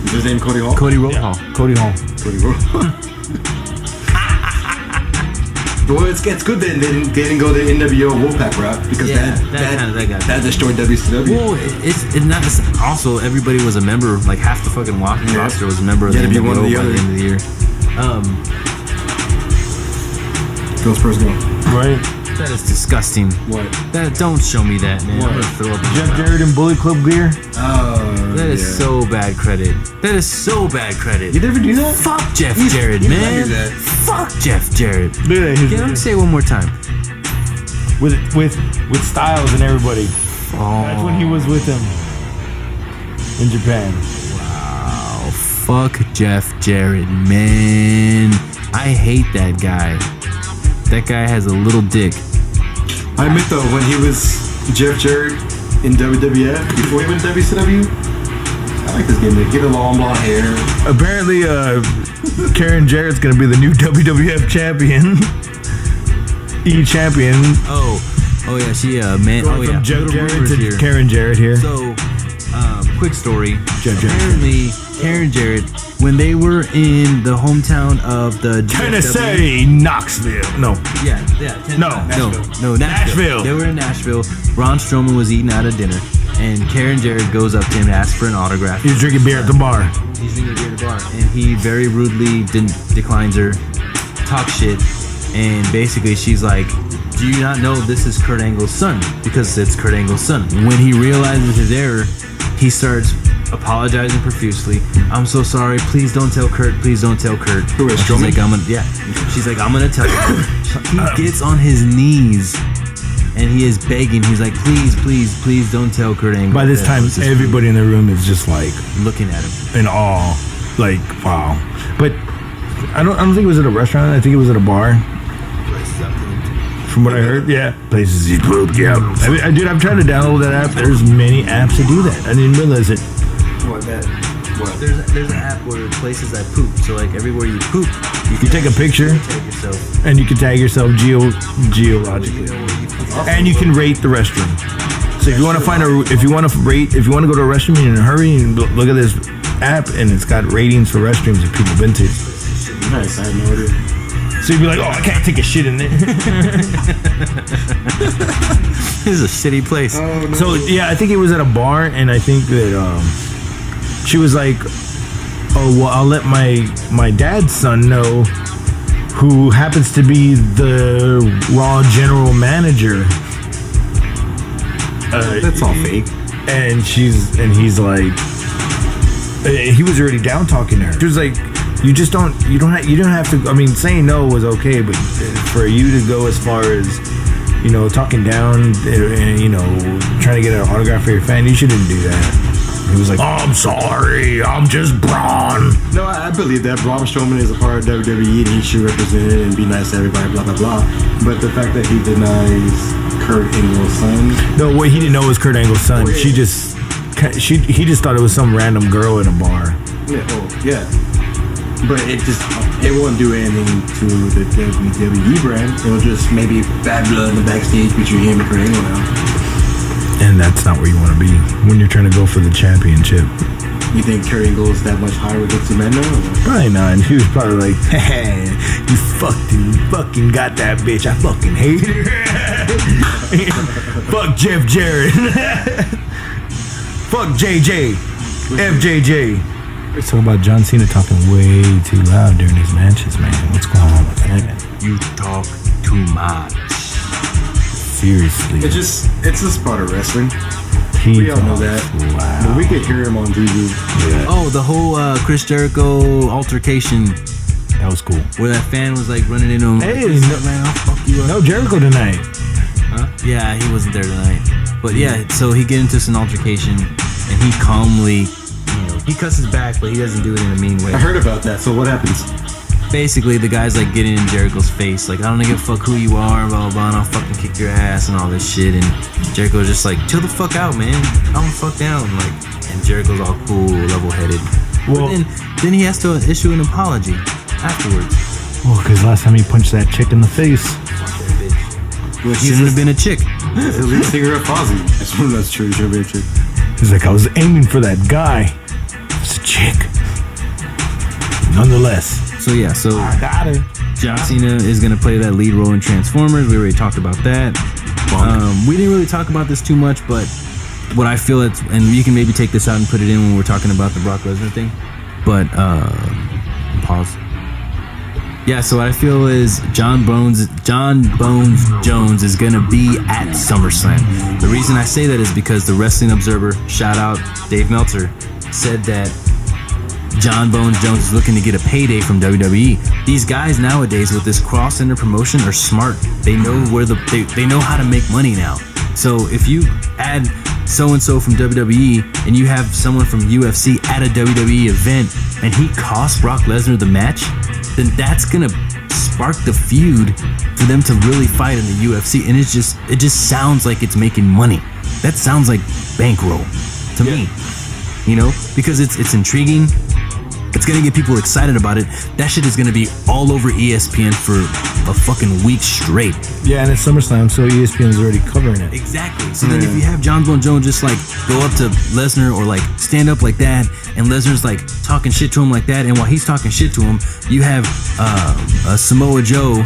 Is his name Cody Hall? Cody Road Hall. Cody Hall. Cody Hall. Well, it's good that they didn't go the NWO Wolfpack route because Yeah, that got that destroyed WCW. Well, it's not. It's also, everybody was a member. Like half the fucking roster was a member of You the had to be NWO one or the by other. the end of the year. Go Spurs go. Right. That is disgusting. What? That don't show me that, man. I'm What? gonna throw up. Jeff Jarrett in Bullet Club gear. That is so bad credit. That is so bad credit. You never do that? Fuck Jeff Jarrett, you man. never do that. Fuck Jeff Jarrett. Look at that. Let me say it one more time. With Styles and everybody. Oh, That's when he was with them in Japan. wow. Fuck Jeff Jarrett, man. I hate that guy. That guy has a little dick. I admit though, when he was Jeff Jarrett in WWF before he went to WCW, I like this gimmick. Get a long blonde hair. Apparently, Karen Jarrett's gonna be the new WWF champion. E-champion. Oh yeah, she man. Going Oh yeah, from Jeff little Jarrett rumors to here. Karen Jarrett here. So, quick story. Jeff Jarrett. Apparently, Karen Jarrett, when they were in the hometown of the Tennessee, Knoxville. No. No, Nashville. They were in Nashville. Braun Strowman was eating out of dinner, and Karen Jarrett goes up to him to ask for an autograph. He was drinking beer at the bar. He's drinking beer at the bar, and he very rudely declines her, talks shit, and basically she's like, "Do you not know this is Kurt Angle's son?" Because it's Kurt Angle's son. When he realizes his error, he starts apologizing profusely. "I'm so sorry. Please don't tell Kurt. Please don't tell Kurt." Who is And she's Strowman? like, She's like, "I'm gonna tell you." He gets on his knees and he is begging. He's like, "Please, please, please don't tell Kurt Angle." By this that time, was his everybody in the room is just like looking at him. in awe. Like, wow. But I don't think it was at a restaurant. I think it was at a bar. From what I heard, yeah. Places you poop, yeah. Dude, I'm trying to download that app. There's many apps that do that. I didn't realize it. What that? What? There's an app where places that poop. So like everywhere you poop, You take a picture tag yourself. and you can tag yourself geologically, and you can rate the restroom. So if you want to if you want to go to a restroom in a hurry, and look at this app, and it's got ratings for restrooms that people have been to. Nice. I had no idea. So you'd be like, oh, I can't take a shit in there. This is a shitty place. Oh no. So yeah, I think it was at a bar, and I think that she was like, "Oh well, I'll let my dad's son know, who happens to be the Raw general manager." That's all fake. And he's like, he was already down talking to her. She was like, You just don't have to. I mean, saying no was okay, but for you to go as far as, you know, talking down and, you know, trying to get an autograph for your fan, you shouldn't do that. He was like, oh, I'm sorry, I'm just Braun. No, I believe that Braun Strowman is a part of WWE and he should represent it and be nice to everybody, blah, blah, blah. But the fact that he denies Kurt Angle's son. No, what he didn't know was Kurt Angle's son. Oh, yeah. He just thought it was some random girl in a bar. Yeah, yeah. But it won't do anything to the WWE brand. It'll just maybe bad blood in the backstage between him and Kurt Angle now. And that's not where you want to be when you're trying to go for the championship. You think Kurt Angle is that much higher with Vince McMahon now? Probably not. And he was probably like, hey, you fucking got that bitch. I fucking hate her. Fuck Jeff Jarrett. Fuck JJ. FJJ. Let's talk about John Cena talking way too loud during his matches, man. What's going on with that? You talk too much. Seriously. It's a spot of wrestling. We all know that. Wow. But we could hear him on TV. Yeah. Oh, the whole Chris Jericho altercation. That was cool. Where that fan was like running into him. Hey, like, man, I'll fuck you up. No Jericho tonight. Huh? Yeah, he wasn't there tonight. But yeah, so he get into an altercation and he calmly, you know, he cusses back, but he doesn't do it in a mean way. I heard about that. So what happens? Basically, the guy's like getting in Jericho's face, like, I don't give a fuck who you are, blah, blah, blah, and I'll fucking kick your ass and all this shit. And Jericho's just like, chill the fuck out, man. Calm the fuck down. Like, and Jericho's all cool, level-headed. Well, but then he has to issue an apology afterwards. Well, because last time he punched that chick in the face. Well, he shouldn't have been a chick. He's the lead singer of Fozzy. That's true. He should have been a chick. He's like, I was aiming for that guy. It's a chick. Nonetheless. So yeah, I got it. John Cena is going to play that lead role in Transformers. We already talked about that. We didn't really talk about this too much, but what I feel it's, and you can maybe take this out and put it in when we're talking about the Brock Lesnar thing. But pause. Yeah, so what I feel is John Bones Jones is gonna be at SummerSlam. The reason I say that is because the Wrestling Observer, shout out Dave Meltzer, said that John Bones Jones is looking to get a payday from WWE. These guys nowadays with this cross-center promotion are smart. They know where they know how to make money now. So if you add so-and-so from WWE and you have someone from UFC at a WWE event and he costs Brock Lesnar the match, then that's gonna spark the feud for them to really fight in the UFC. And it just sounds like it's making money. That sounds like bankroll to me, you know, because it's intriguing. It's gonna get people excited about it. That shit is gonna be all over ESPN for a fucking week straight. Yeah, and it's SummerSlam, so ESPN is already covering it. Exactly. So then if you have John Bone Jones just like go up to Lesnar or like stand up like that, and Lesnar's like talking shit to him like that, and while he's talking shit to him, you have Samoa Joe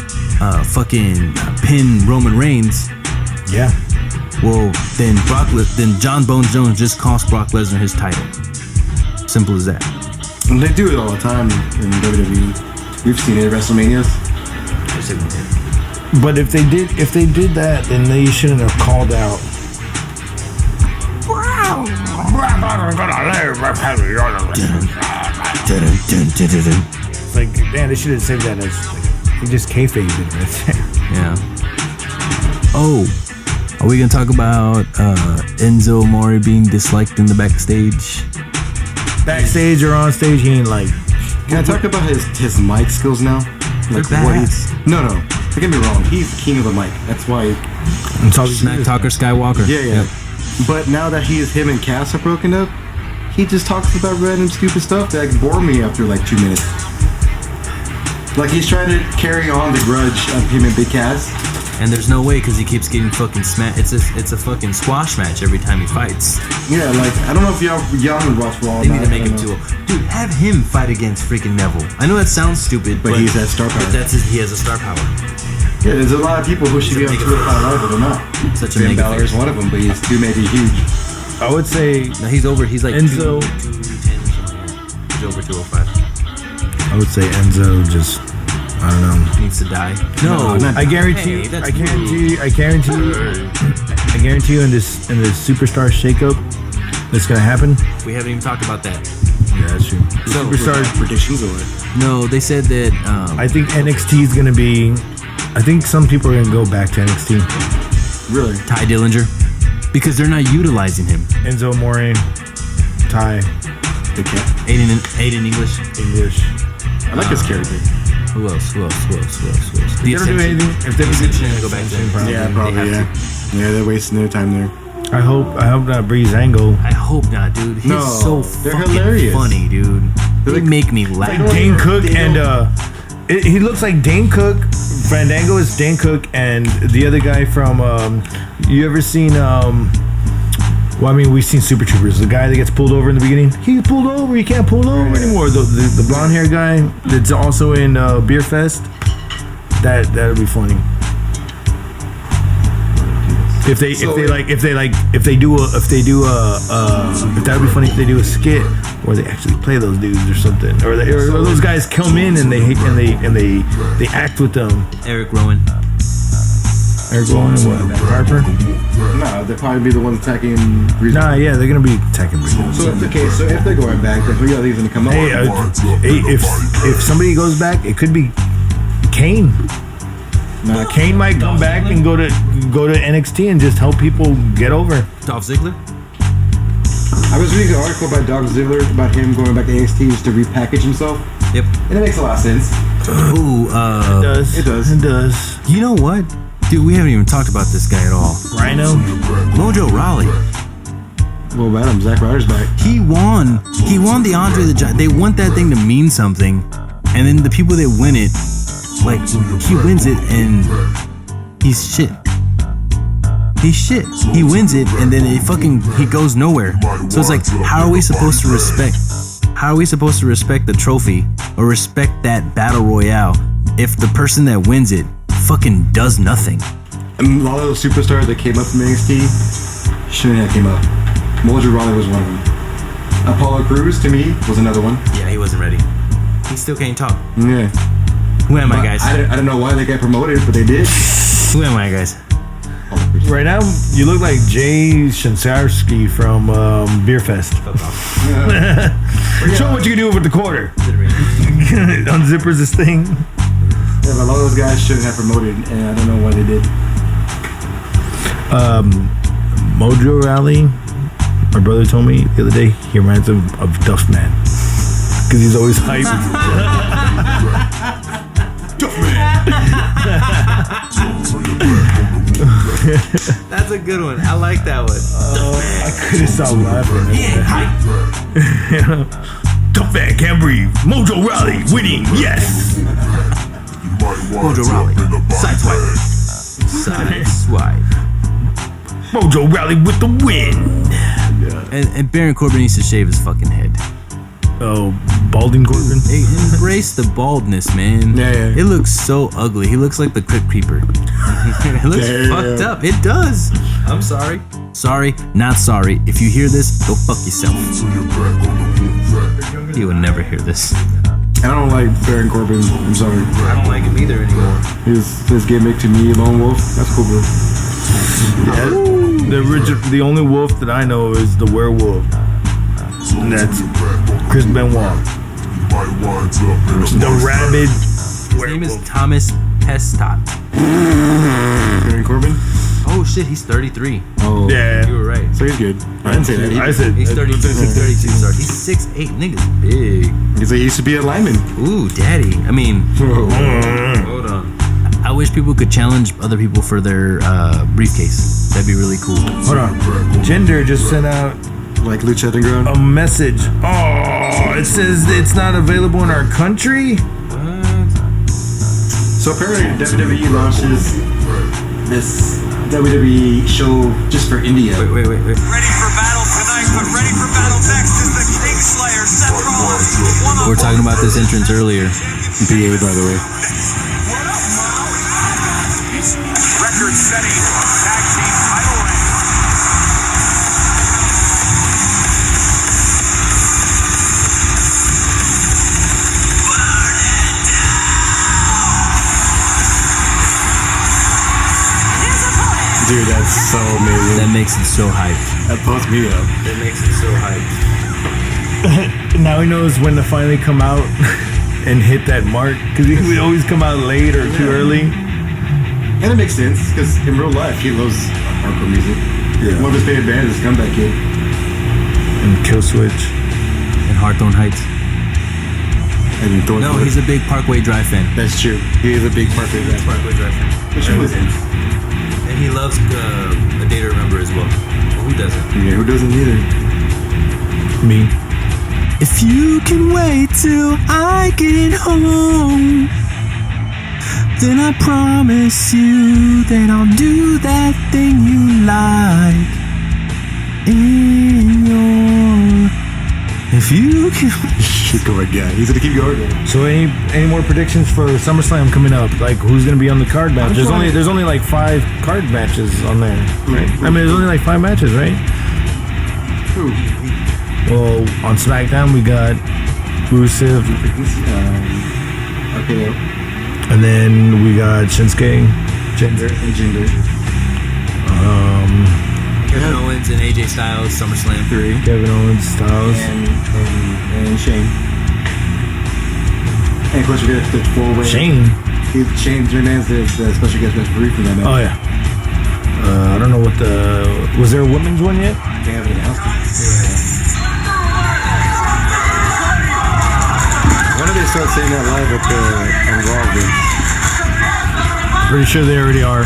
fucking pin Roman Reigns. Yeah. Well, then John Bone Jones just cost Brock Lesnar his title. Simple as that. And they do it all the time in WWE. We've seen it at WrestleManias. But if they did that, then they shouldn't have called out. It's like, man, they should have saved that as like, they just kayfabed it right there. Yeah. Oh, are we gonna talk about Enzo Amore being disliked in the backstage? Backstage or on stage, he ain't like. Can I talk about his mic skills now? Like what he's no. Don't get me wrong. He's the king of the mic. That's why. I'm talking Smack Talker Skywalker. Yeah. Yep. But now that him and Cass are broken up, he just talks about random stupid stuff that bore me after like 2 minutes. Like he's trying to carry on the grudge of him and Big Cass. And there's no way because he keeps getting fucking smacked. It's a fucking squash match every time he fights. Yeah, like I don't know if y'all would watch Raw. They need to make him too. Dude, have him fight against freaking Neville. I know that sounds stupid, but he's that star power. But he has a star power. Yeah, there's a lot of people who should be on 205 Live, but they're not. Such a Finn mega Balor is one of them, but he's too maybe huge. I would say no, he's over. He's like Enzo. 210. He's over 205. I would say Enzo just. I don't know. Needs to die. No, I guarantee you. I guarantee you. In this superstar shakeup that's gonna happen. We haven't even talked about that. Yeah, that's true. So, Superstars. predictions or what? No, they said that. I think NXT is gonna be. I think some people are gonna go back to NXT. Really? Ty Dillinger, because they're not utilizing him. Enzo Amore, Ty, The cat? Aiden English. I like his character. Who else? The If they don't do Ascension. anything, if they Ascension go back to Probably. Yeah, They probably, have yeah. Yeah, they're wasting their time there. I hope not Breeze Angle. I hope not, dude. He's No, so they're fucking hilarious. funny, dude. They like- make me laugh. don't Dane even- Cook they and don't- he looks like Dane Cook. Fandango is Dane Cook, and the other guy from you ever seen well, I mean, we've seen Super Troopers. The guy that gets pulled over in the beginning, he pulled over. He can't pull over anymore. The blonde hair guy that's also in Beer Fest. That'd be funny. If that'd be funny if they do a skit where they actually play those dudes or something, or those guys come in and they act with them. Eric Rowan. Eric Rowan and what? Harper? Nah, they'll probably be the ones attacking Breeze. Nah, yeah, they're gonna be attacking Breeze. So if they're going back, then who y'all think is gonna come Hey, up? if somebody goes back, it could be Kane. Kane might come back and go to NXT and just help people get over. Dolph Ziggler. I was reading an article by Doug Ziggler about him going back to NXT just to repackage himself, Yep. and it makes a lot of sense. Ooh, It does. you know what? Dude, we haven't even talked about this guy at all. Rhino. Mojo Rawley. Well, madam, Zack Ryder's back. He won the Andre the Giant. They want that thing to mean something, and then the people that win it, like, he wins it and he's shit. He's shit. He wins it and then he goes nowhere. So it's like, how are we supposed to respect? How are we supposed to respect the trophy or respect that battle royale if the person that wins it fucking does nothing? And a lot of those superstars that came up from NXT shouldn't have came up. Mojo Rawley was one of them. Apollo Crews, to me, was another one. Yeah, he wasn't ready. He still can't talk. Yeah. Who am I, guys? I don't know why they got promoted, but they did. Who am I, guys? Right now, you look like Jay Shinsarsky from Beer Fest. Show what you can do with the quarter. Unzippers this thing. Yeah, but a lot of those guys shouldn't have promoted, and I don't know why they did. Mojo Rally, my brother told me the other day, he reminds him of Duffman. Because he's always hyped. That's a good one. I like that one. I couldn't stop laughing. Duffman can't breathe. Mojo Rally winning, yes! Mojo Rawley. Sideswipe. Mojo Rally with the win. And Baron Corbin needs to shave his fucking head. Oh, balding Corbin? Hey, embrace the baldness, man. Yeah. It looks so ugly. He looks like the Crypt Keeper. It looks fucked up. It does. I'm sorry. Sorry, not sorry. If you hear this, go fuck yourself. You would never hear this. I don't like Baron Corbin. I'm sorry. I don't like him either anymore. His gimmick to me, Lone Wolf, that's cool, bro. Yeah, the only wolf that I know is the werewolf. And that's Chris Benoit. The rabid His name is Thomas Pestot. Baron Corbin? Oh shit, he's 33. Oh. Yeah. You were right. So he's good. I didn't say that. I said He's 32. He's 32. Sorry, he's 6'8". Nigga's big. He used to be a lineman. Ooh, daddy. I mean, hold on. I wish people could challenge other people for their briefcase. That'd be really cool. Hold on. Gender just sent out Like Lucha Underground. a message. Oh, it says it's not available in our country. So apparently WWE launches this WWE show just for India. Wait. Ready for battle tonight, but ready for battle next is the Kingslayer, Seth Rollins. We were talking about this entrance earlier. PA, by the way. Record-setting tag team title reign. Dude, that's so amazing. That makes it so hyped. That pumps me up. That makes it so hyped. Now he knows when to finally come out and hit that mark, because he would always come out late or too early. And it makes sense, because in real life, he loves hardcore music. Yeah. One of his favorite bands is Comeback Kid. And Kill Switch. And Hawthorne Heights. And No, he's a big Parkway Drive fan. That's true. He is a big Parkway Drive. Parkway Drive fan. Which he was in. And he loves A Day to Remember as well. Well, who doesn't? Yeah, who doesn't either? Me. If you can wait till I get home, then I promise you that I'll do that thing you like in your. If you can. Go right, yeah. He's gonna keep going. So any more predictions for SummerSlam coming up? Like, who's gonna be on the card match? There's only like 5 card matches on there, right? I mean, there's only like 5 matches, right? Who? Well, on SmackDown we got Rusev, Okay. and then we got Shinsuke, Jinder. Kevin Owens and AJ Styles, SummerSlam 3. Kevin Owens, Styles, And Shane. And of course we got the 4-way. Shane. Shane McMahon's the special guest referee for that match. Oh yeah. I don't know what was there a women's one yet? They haven't announced it. When did they start saying that live at on Raw? Pretty sure they already are.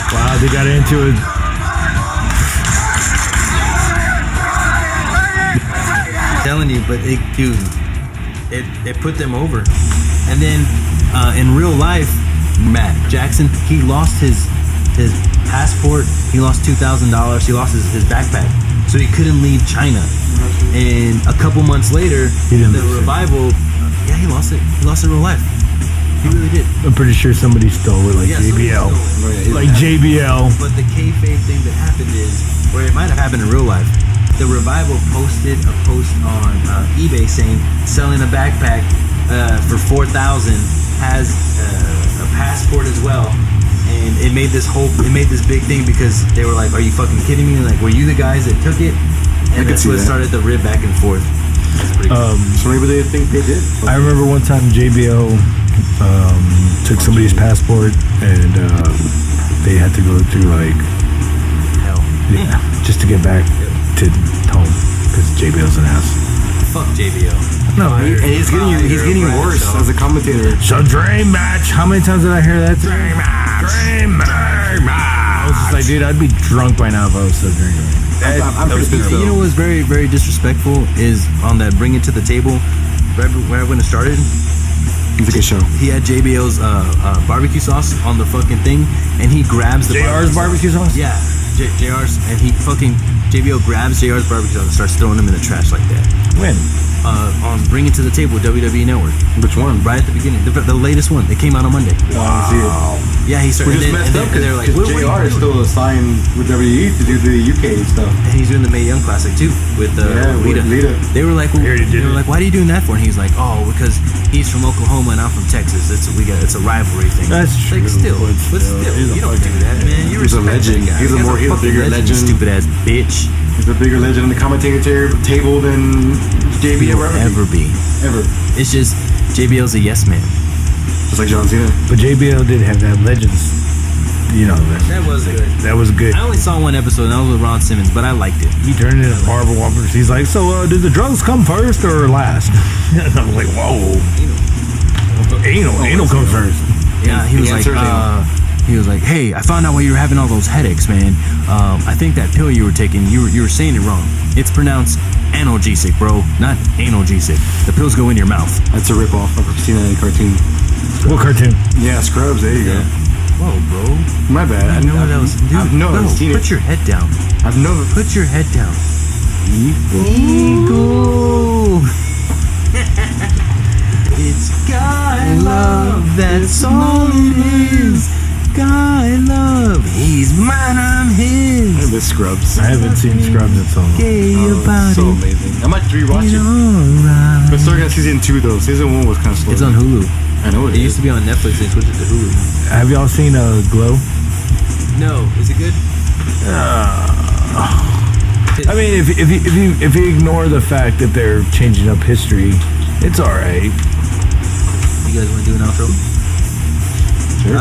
Wow, they got into it. I'm telling you, but it put them over. And then in real life, Matt Jackson, he lost his passport. He lost $2,000. He lost his backpack, so he couldn't leave China. And a couple months later, the revival, he lost it. He lost it in real life. He really did. I'm pretty sure somebody stole it, like JBL. Like JBL. But the kayfabe thing that happened is, or it might have happened in real life, the revival posted a post on eBay saying selling a backpack for $4,000, has a passport as well, and it made this big thing because they were like, "Are you fucking kidding me? Like, were you the guys that took it?" And that's what started the rib back and forth. So maybe they think they did. I remember one time JBL took somebody's passport and they had to go through like Hell. Yeah, just to get back to home because JBL's an ass. Fuck JBL. No, And he's getting worse as a commentator. So dream match. How many times did I hear that? Dream match. Dream match. I was just like, dude, I'd be drunk by now if I was still drinking. I'm pretty pissed You know what's very, very disrespectful is on that Bring It to the Table, right when it started. It's a good show. He had JBL's barbecue sauce on the fucking thing, and he grabs the JR's barbecue sauce? Yeah, JR's, and he fucking JBL grabs JR's barbecue sauce and starts throwing them in the trash like that. When? On Bring It to the Table, WWE Network. Which one? Right at the beginning, the latest one. It came out on Monday. Wow. Yeah, he started. We just messed up and they're like, because JR is still assigned with WWE to do the UK stuff. And he's doing the Mae Young Classic too with Lita. They were like, why are you doing that for? And he's like, oh, because he's from Oklahoma and I'm from Texas. It's a rivalry thing. That's true. Like, still, you don't do that, man. You're He's a legend. He's a bigger legend. Stupid ass bitch. He's a bigger legend on the commentator table than JBL Will ever be. Ever. It's just JBL's a yes man. Just like John Cena. But JBL did have that Legends. You know, That was good. that was good. I only saw one episode, and that was with Ron Simmons, but I liked it. He turned it into Barbara Walters. He's like, so did the drugs come first or last? And I'm like, whoa. Anal comes first. Yeah, he was like, hey, I found out why you were having all those headaches, man. I think that pill you were taking, you were saying it wrong. It's pronounced analgesic, bro, not analgesic. The pills go in your mouth. That's a ripoff. I've seen that in a cartoon. What cartoon? Yeah, Scrubs. There you go. Whoa, bro. My bad. I know what I was doing. I've seen Put it. your head down. Put your head down. Ego. It's guy love. That's all it is. Guy love. He's mine, I'm his. I miss Scrubs. I haven't seen Scrubs in so long. Gay about So it. amazing. I might rewatch It's it. alright. But starting at season 2 though. Season 1 was kind of slow. It's on Hulu. I know It used to be on Netflix. They switched it to Hulu. Have y'all seen Glow? No, is it good? I mean, if you ignore the fact that they're changing up history, it's all right. You guys want to do an outro? Sure.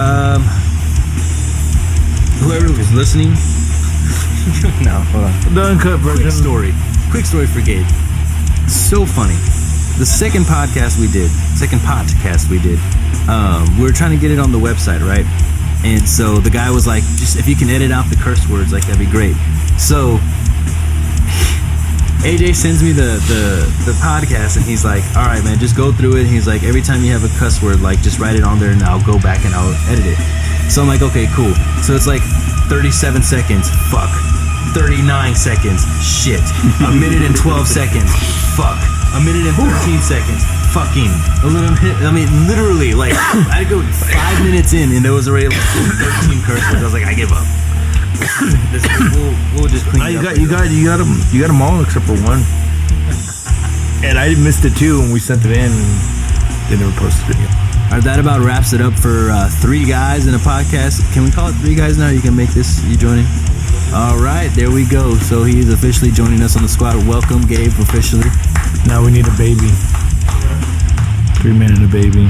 Whoever was listening. No, hold on. The uncut version. Quick story for Gabe. So funny. The second podcast we did, we were trying to get it on the website, right? And so the guy was like, just if you can edit out the curse words, like that'd be great. So AJ sends me the podcast, and he's like, all right, man, just go through it. And he's like, every time you have a cuss word, like just write it on there and I'll go back and I'll edit it. So I'm like, okay, cool. So it's like 37 seconds, fuck. 39 seconds, shit. A minute and 12 seconds, fuck. A minute and 13 seconds, fucking. I mean, literally, like, I'd go 5 minutes in and there was already like 13 curse words. I was like, I give up. We'll just clean it up. You got them all except for one. And I missed it too when we sent it in and they never posted it. All right, that about wraps it up for 3 guys in a podcast. Can we call it 3 guys now? You can make this, you joining? All right, there we go. So he is officially joining us on the squad. Welcome, Gabe, officially. Now we need a baby. 3 men and a baby.